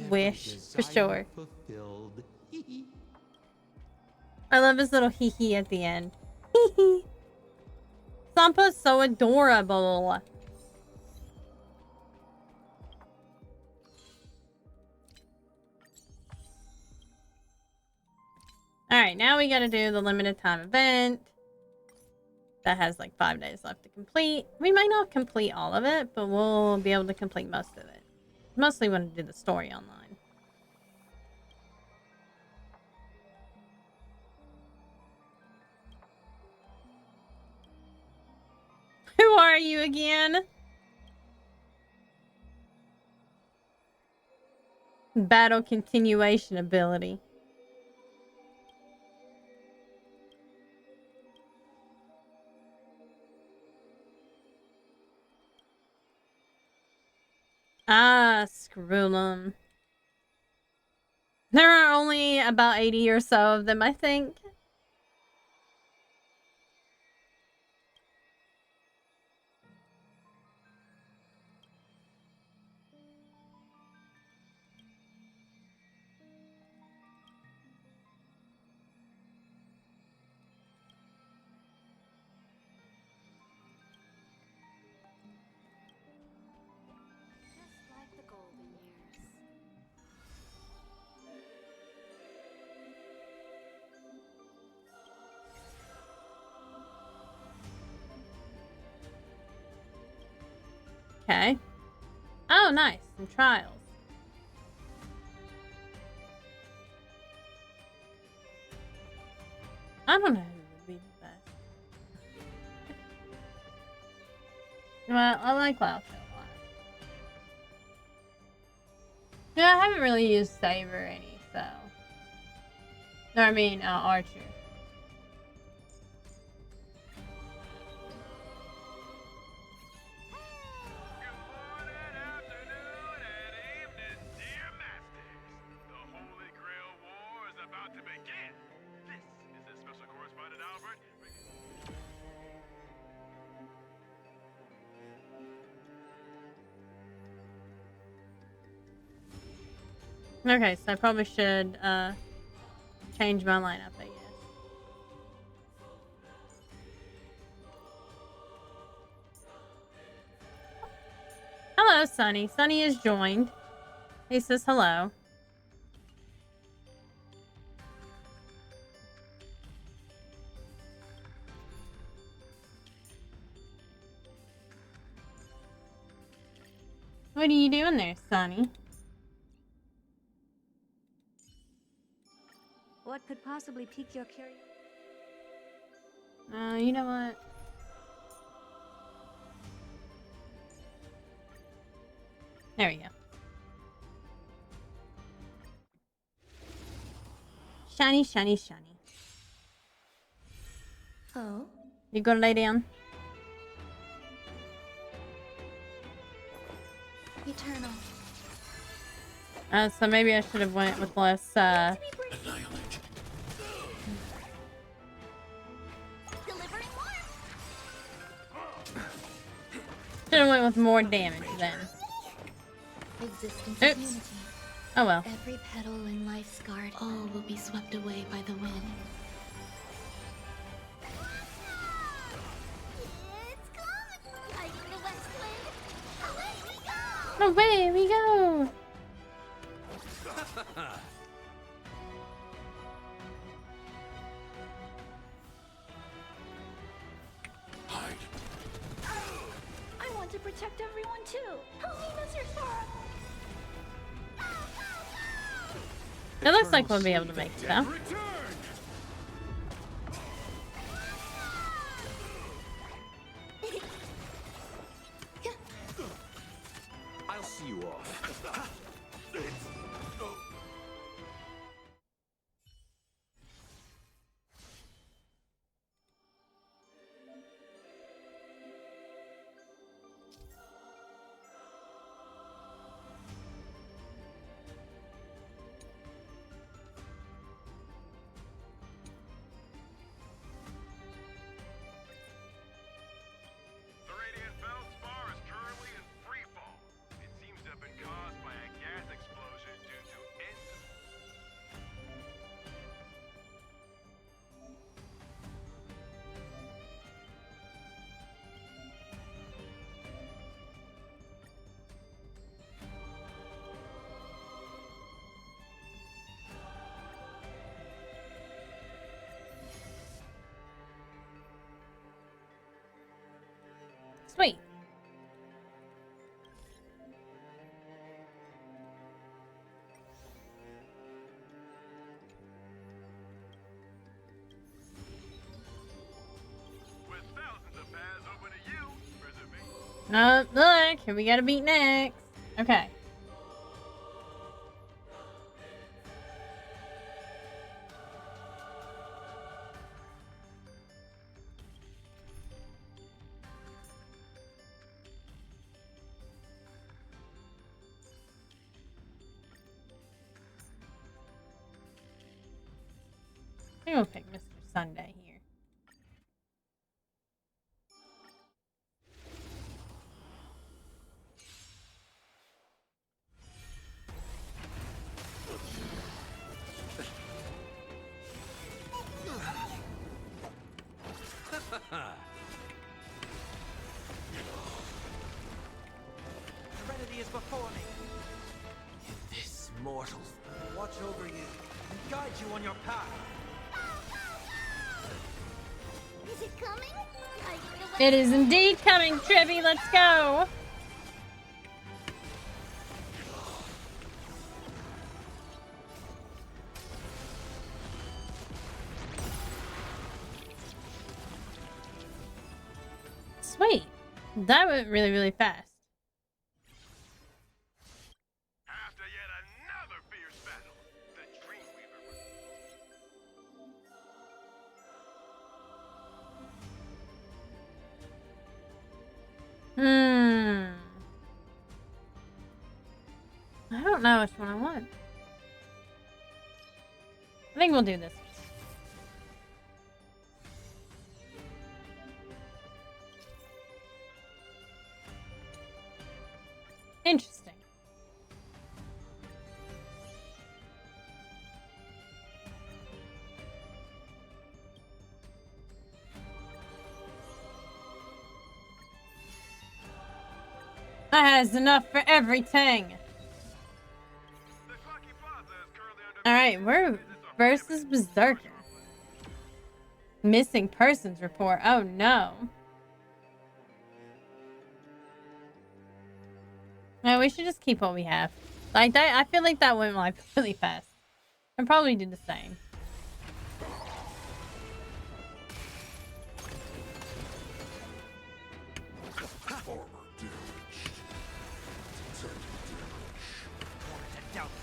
wish, for sure. fulfilled. I love his little hee hee at the end. Hee hee. Sampa's so adorable. Alright, now we gotta do the limited time event. That has like 5 days left to complete. We might not complete all of it, but we'll be able to complete most of it. Mostly want to do the story online. Who are you again? Battle continuation ability. Ah, screw them. There are only about 80 or so of them, I think. Just like the golden years. Okay. Oh, nice. Some trials. I don't know who would be the best. Well, I like Lao Show a lot. Yeah, I haven't really used Saber any, so. No, I mean, Archer. Okay, so I probably should change my lineup, I guess. Hello, Sunny. Sunny is joined. He says hello. What are you doing there, Sunny? What could possibly pique your curiosity? You know what? There we go. Shiny, shiny, shiny. Oh? You gonna lay down? Eternal. So maybe I should have went with less, should have went with more damage then. Existence Oops. of unity. Oh well. Every petal in life's garden, all will be swept away by the wind. Away we go! protect everyone too. Help me, Mr. Sora. It looks like we'll be able to make it though. I'll see you off. Sweet. With thousands of paths open to you, visit me. Oh, look, here we gotta beat next. Okay. I'm gonna pick Mr. Sunday here. Serenity is before me. This mortals watch over you and guide you on your path. Is it coming? It is indeed coming, Tribby. Let's go. Sweet. That went really, really fast. After yet another fierce battle, the Dreamweaver. I don't know which one I want. I think we'll do this. Interesting. That has enough for everything. Alright, we're versus Berserker. Missing persons report. Oh no. No, we should just keep what we have. Like that, I feel like that went like really fast. I'll probably do the same.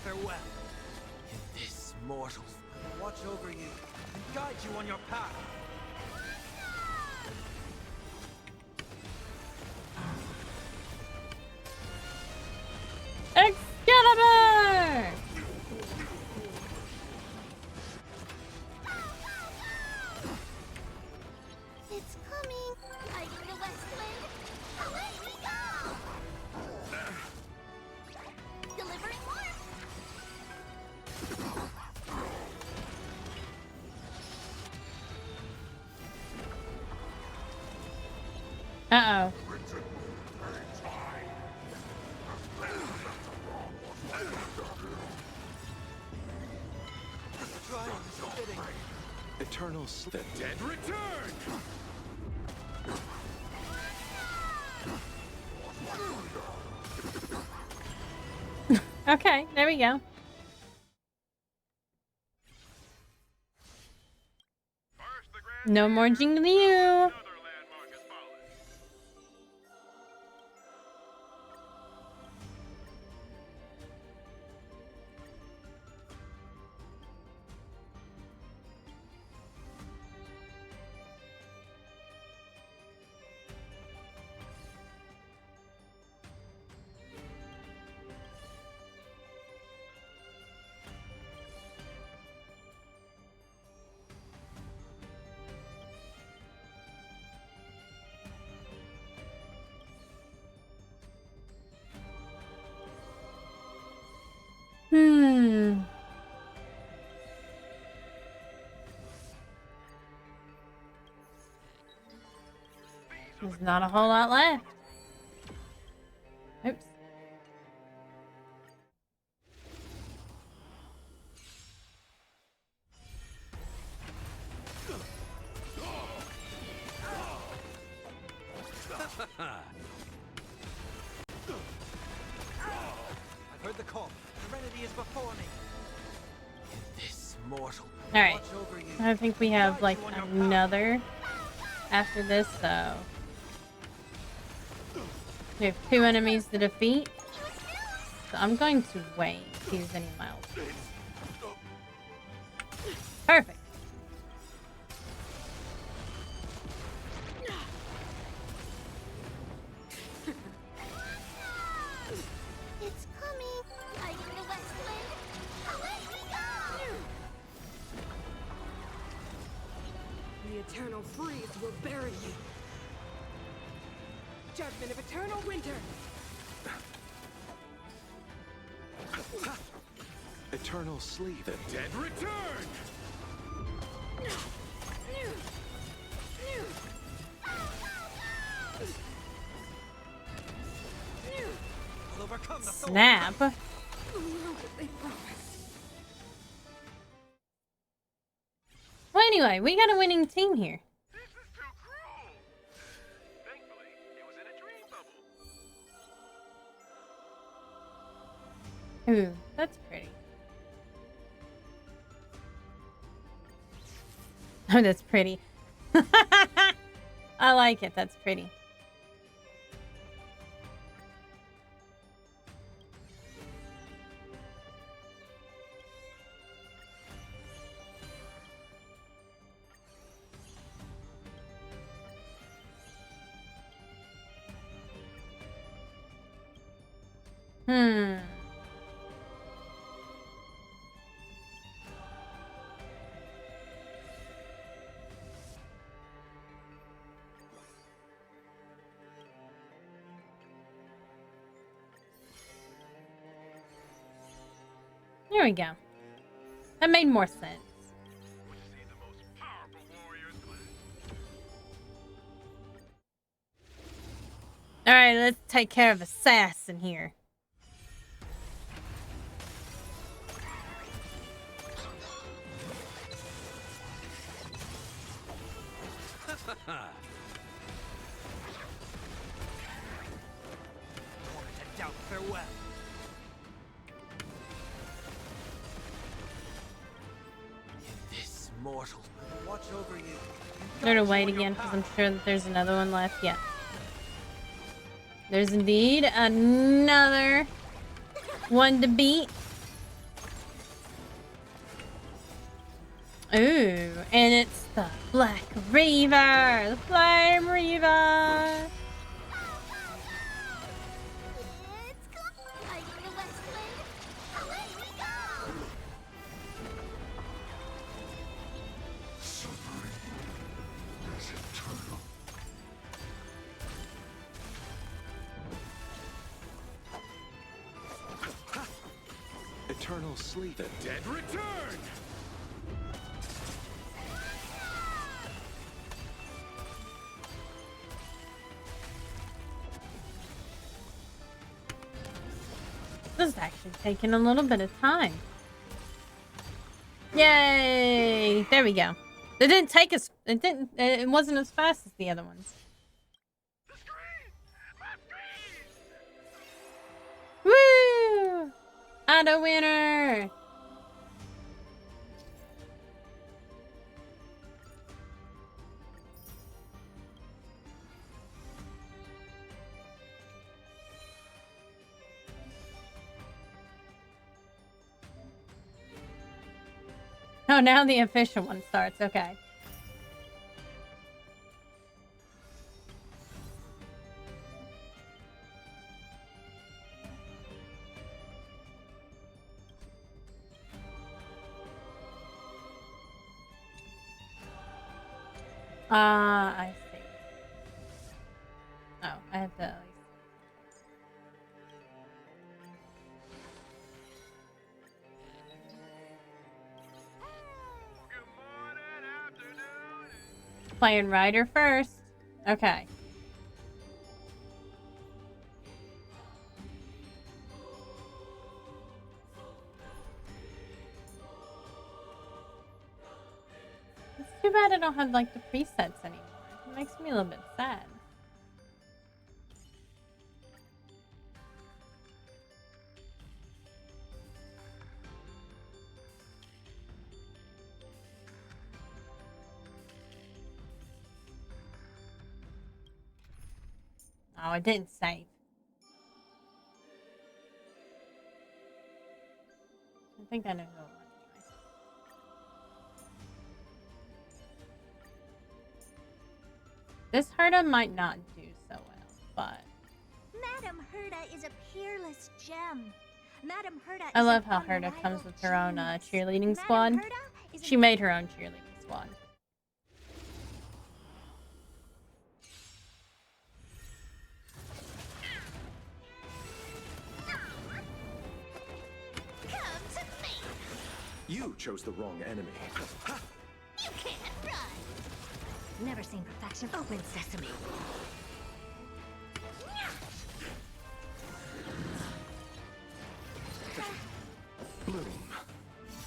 Farewell. In this mortals watch over you and guide you on your path. Excalibur! It's coming. Guiding the west wind. Away we go. Delivering warmth. Uh-oh. Eternal sleep. The dead return! Okay, there we go. No more Jingliu. There's not a whole lot left. Oops. I've heard the call. Serenity is before me. This mortal. Alright. Watch over you. I think we have like another after this, so we have 2 enemies to defeat. So I'm going to wait to use any milestones. Perfect. It's coming. Like the west wind. Away we go! The eternal freeze will bury you. Judgment of eternal winter. Eternal sleep. The dead return! I'll overcome the Snap. Well, anyway, we got a winning team here. Ooh, that's pretty. Oh, that's pretty. I like it. That's pretty. There we go. That made more sense. Alright, let's take care of Assassin here. Farewell. This mortal. Watch over you. Better to wait again because I'm sure that there's another one left. Yeah. There's indeed another one to beat. Ooh, and it's the Black Reaver, the Flame Reaver. Eternal sleep. The dead return! This is actually taking a little bit of time. Yay! There we go. It didn't take us. It wasn't as fast as the other ones. Woo! got a winner! Oh, now the official one starts. Okay. I see. Oh, I have to at least. Playing Ryder first. Okay. It's too bad I don't have like the presets anymore. It makes me a little bit sad. Oh, it didn't save. I think I know who it was anyway. This Herda might not do so well, but Madam Herda is a peerless gem. Madam Herda I is love an how Herda unrivaled comes with her own genius. cheerleading Madam squad. Herda is She an made her own cheerleading squad. Come to me. You chose the wrong enemy. You can't run. Never seen perfection. Open sesame. Bloom.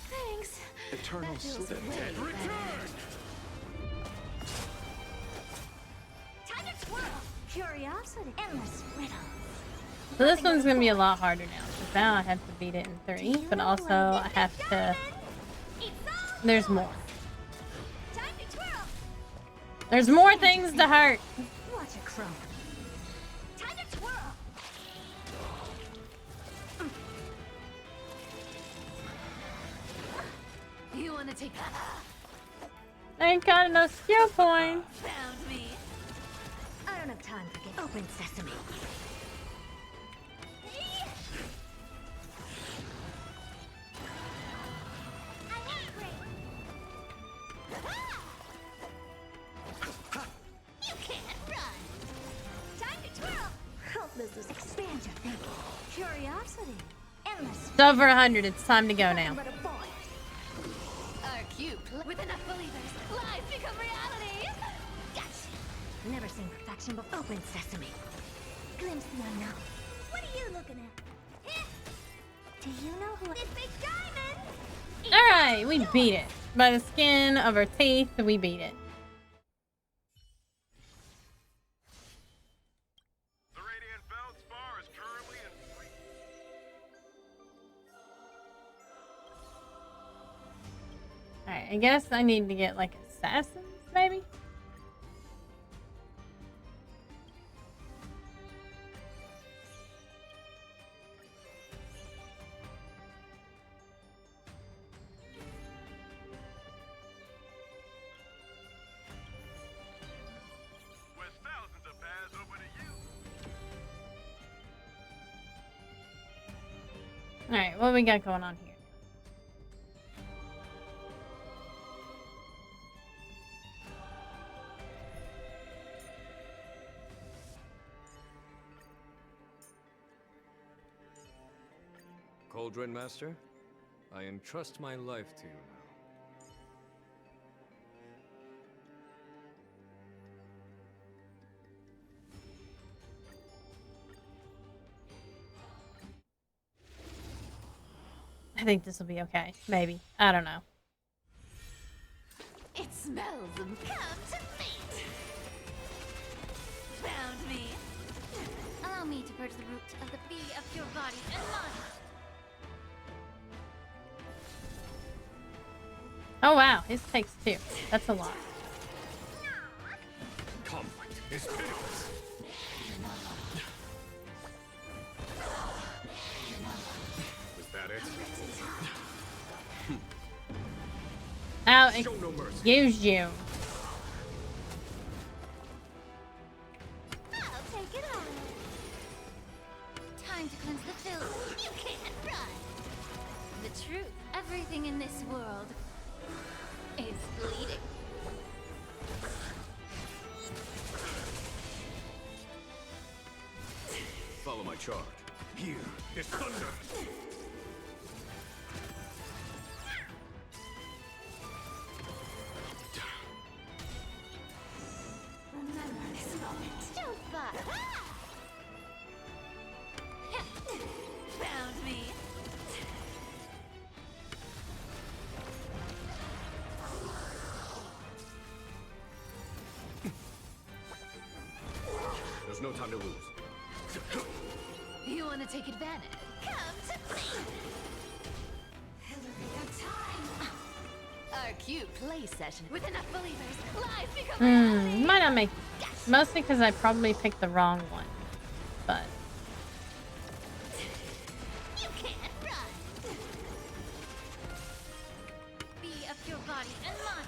Thanks. Eternal slip. Dead return. Time to twirl. Curiosity. Endless riddles. So this one's gonna be a lot harder now, because now I have to beat it in 3, but also I have to... There's more. Time to twirl. There's more things to hurt. Watch it crow. Time to twirl. You wanna take I ain't got no skill point. Found me. I don't have time for get open sesame. You can't run. Time to twirl. Help this is expand your thinking. Curiosity. Endless. It's over 100. It's time to go now. But a boy. Our cute with enough believers, lies become reality. Gotcha. Never seen perfection, but open sesame. Glimpse the unknown. What are you looking at? Do you know who this big diamond? Alright, we beat it. By the skin of our teeth, we beat it. The Radiant Feldspar is currently in free. Alright, I guess I need to get like assassins, maybe? With thousands of paths open to you. Alright, what we got going on here? Cauldron Master, I entrust my life to you now. I think this will be okay. Maybe. I don't know. It smells and Come to meet. Found me. Allow me to purge the root of the bee of your body and mind. Oh wow, his takes 2. That's a lot. Conflict is pitiless. Was that it? Ow, Show no mercy. excuse you. I'll take it on. Time to cleanse the filth. You can't run. The truth, everything in this world is bleeding. Follow my charge. Here is thunder. Remember this moment. Don't fuck. Found me. There's no time to lose. You want to take advantage? Come to me. Our cute play session with enough believers. Life becomes Might not make mostly because I probably picked the wrong one. But you can't run. Be of your body and mind.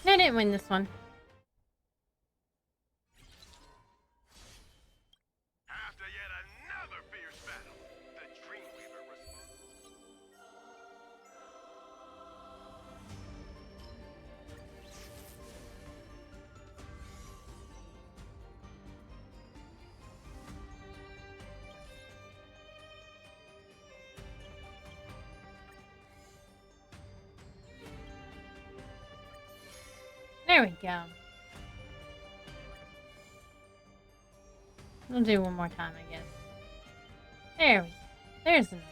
I didn't win this one. After yet another fierce battle, the Dreamweaver responds. There we go. We'll do one more time, I guess. There we go. There's another.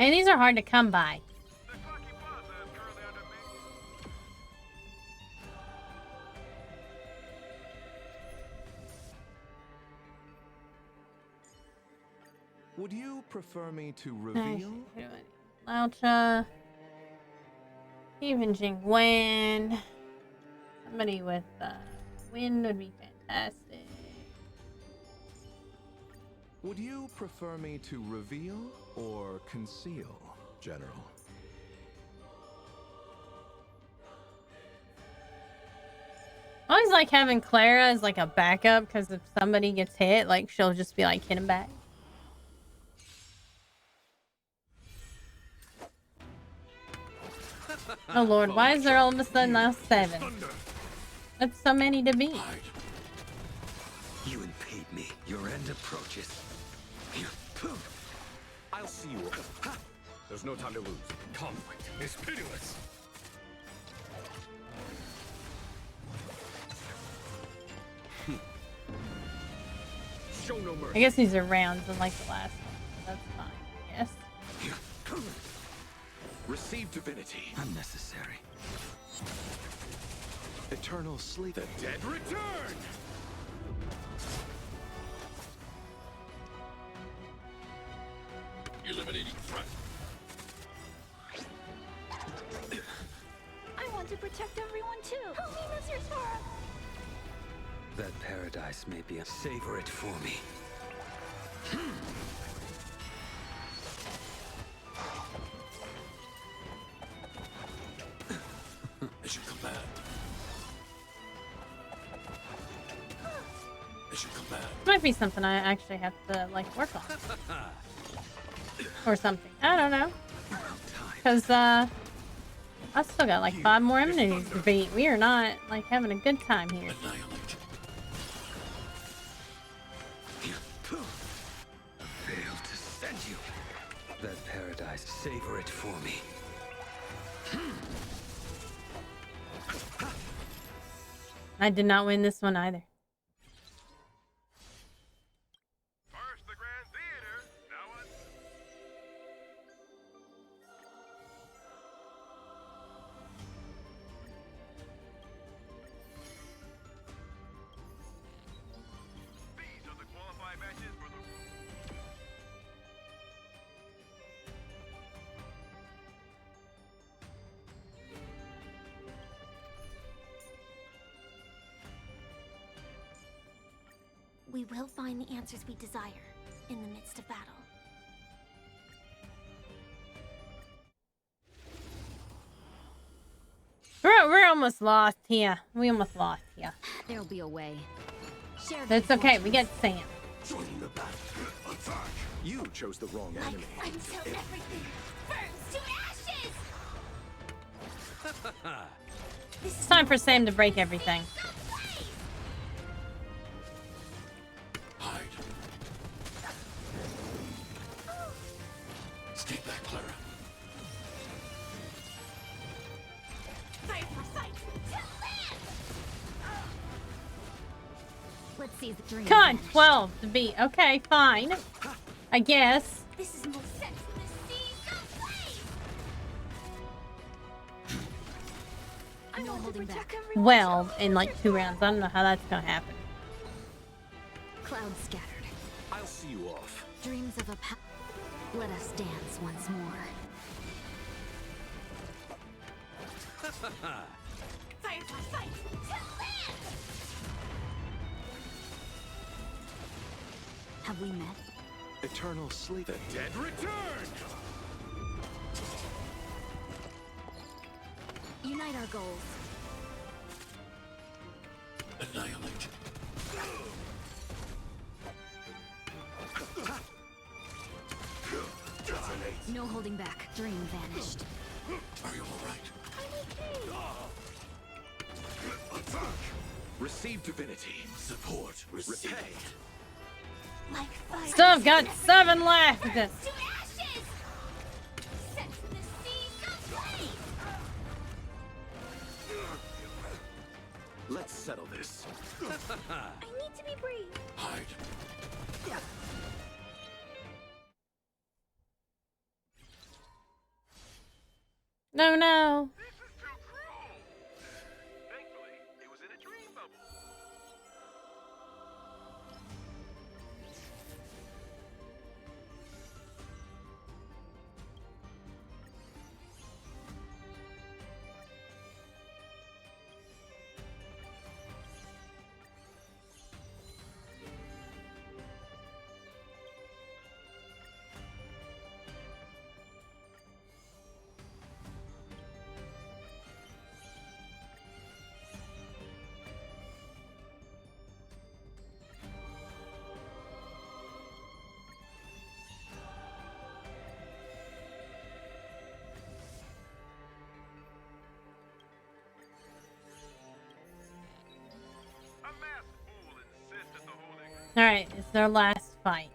Man, these are hard to come by. Would you prefer me to reveal? Laucha. Even Jing Wen. Somebody with wind would be fantastic. Would you prefer me to reveal or conceal, General? I always like having Clara as like a backup because if somebody gets hit, like she'll just be like hit him back. Oh lord, why is there all of a sudden now 7? That's so many to beat. You impede me. Your end approaches. I'll see you. There's no time to lose. Conflict is pitiless. Show no mercy. I guess these are rounds unlike the last one. That's fine, I guess. Receive divinity. Unnecessary. Eternal sleep. The dead return! Eliminating threat. I want to protect everyone too. Help me, Mr. Sora. That paradise may be a... Savor it for me. As you command. As you command. Might be something I actually have to like work on. Or something. I don't know. Because I still got like 5 more amenities to beat. We are not like having a good time here. Failed to send you. That paradise, savor it for me. I did not win this one either. First the Grand Theater, now what? These are the qualified matches for the... We will find the answers we desire in the midst of battle. We're almost lost here. We almost lost here. There'll be a way. That's okay. We get Sam. Join the battle. Attack! You chose the wrong enemy. Until everything burns to ashes! It's time for Sam to break everything. Hide. Stay back, Clara. Fight for sight! Let's see the dream. Come on, 12 to beat. Okay, fine. I guess. This is more sense than the seas of flame! No holding back. Well, in like 2 rounds. I don't know how that's gonna happen. Clouds scattered. I'll see you off. Dreams of a Let us dance once more. Firefly fight! Have we met? Eternal sleep. The dead return! Unite our goals. Annihilate. No holding back. Dream vanished. Are you alright? Attack! Receive divinity. Support. Repay. Like fire. Still have got 7 left. To ashes! Sent to the seas of flame! Let's settle this. I need to be brave. Hide. No, no. Thankfully, it was in a dream bubble. Alright, it's their last fight.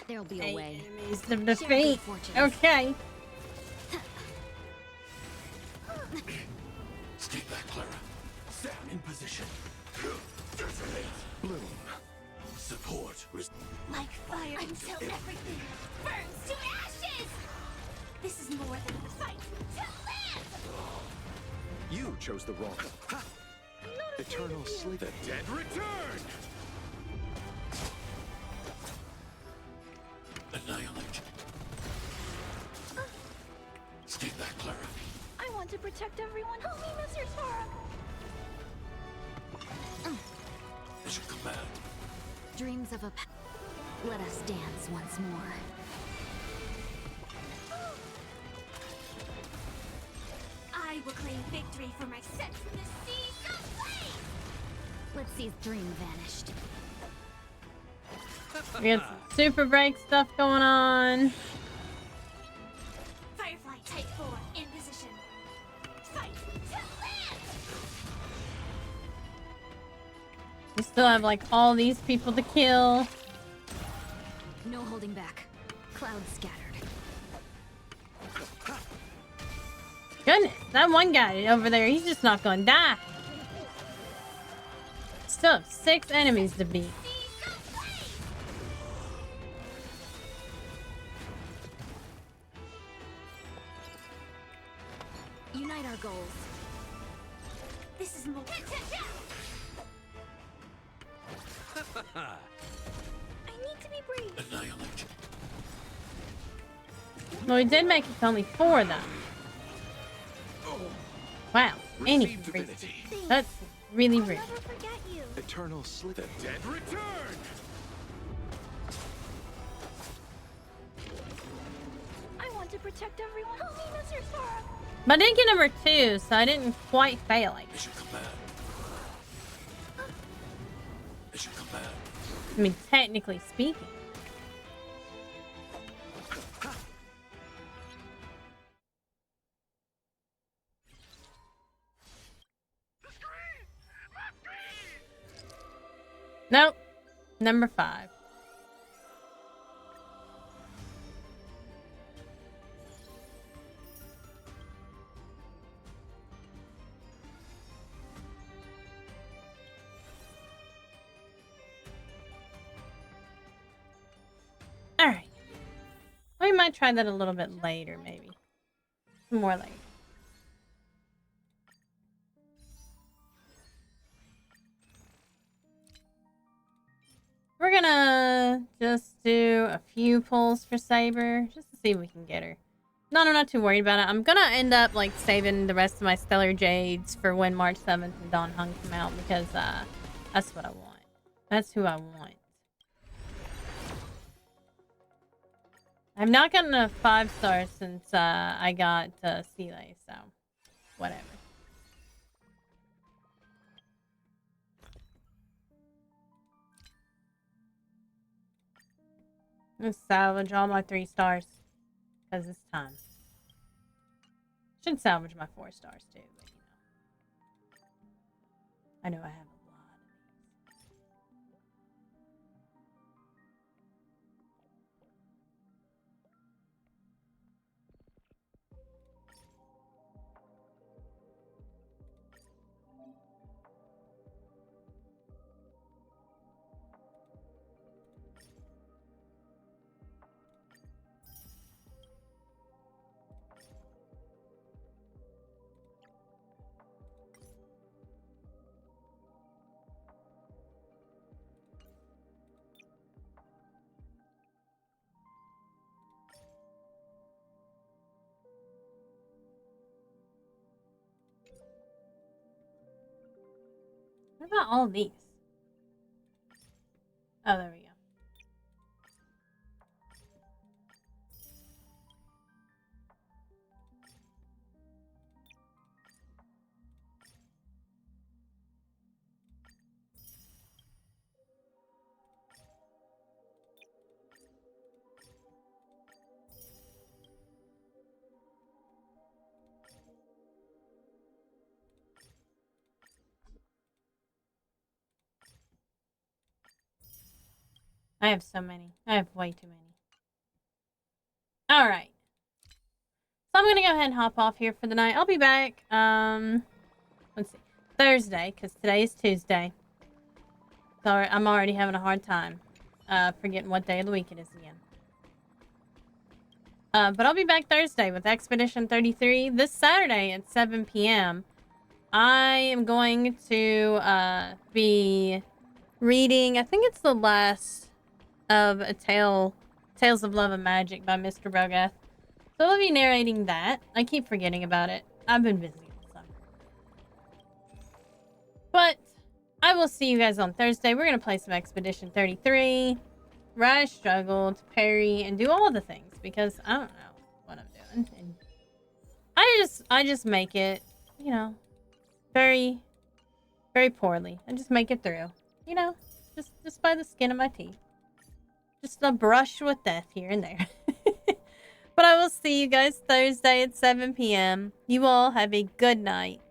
There'll be a way. Enemies to defeat. Okay. Stay back, Clara. Stand in position. Detonate. Bloom. Support. Like fire until everything burns to ashes! This is more than a fight to live! You chose the wrong. Eternal sleep. The dead return! Annihilate. Stay back, Clara. I want to protect everyone. Help me, Mr. Sora! As you command. Dreams of a Let us dance once more. I will claim victory for my set from the seas of flame! Let's see if dream vanished. We got some super break stuff going on. Firefly, type 4, in position. Fight to live! We still have like all these people to kill. No holding back. Clouds scattered. Goodness, that one guy over there, he's just not gonna die. Still have 6 enemies to beat. Unite our goals. This is more. I need to be brave. Annihilate. Well, we did make it to only 4, though. Wow. Anywho, that's really rude. Eternal sleep. The dead return! I want to protect everyone. Help me, Mr. Sora. But I did get number 2, so I didn't quite fail it. Mission command. Mission command. I mean, technically speaking. Nope. Number 5. Alright. We might try that a little bit later, maybe. More later. We're gonna just do a few pulls for Saber, just to see if we can get her. No, I'm not too worried about it. I'm gonna end up, like, saving the rest of my Stellar Jades for when March 7th and Dawn Hunt come out, because, that's what I want. That's who I want. I've not gotten a 5-star since, I got, Seeley, so, whatever. Let's salvage all my 3 stars. Because it's time. Should salvage my 4 stars too, but you know. I know I have a lot of these. What about all these? Oh, there we go. I have so many. I have way too many. Alright. So I'm gonna go ahead and hop off here for the night. I'll be back, let's see. Thursday, because today is Tuesday. Sorry, I'm already having a hard time, forgetting what day of the week it is again. But I'll be back Thursday with Expedition 33 this Saturday at 7 p.m. I am going to, be reading, I think it's the last of Tales of Love and Magic by Mr. Bogath. So I'll be narrating that. I keep forgetting about it. I've been busy all summer. But I will see you guys on Thursday. We're going to play some Expedition 33, Rise, Struggle, to parry, and do all the things. Because I don't know what I'm doing. And I just make it, you know, very, very poorly. I just make it through. You know, just by the skin of my teeth. Just a brush with death here and there. But I will see you guys Thursday at 7 p.m. You all have a good night.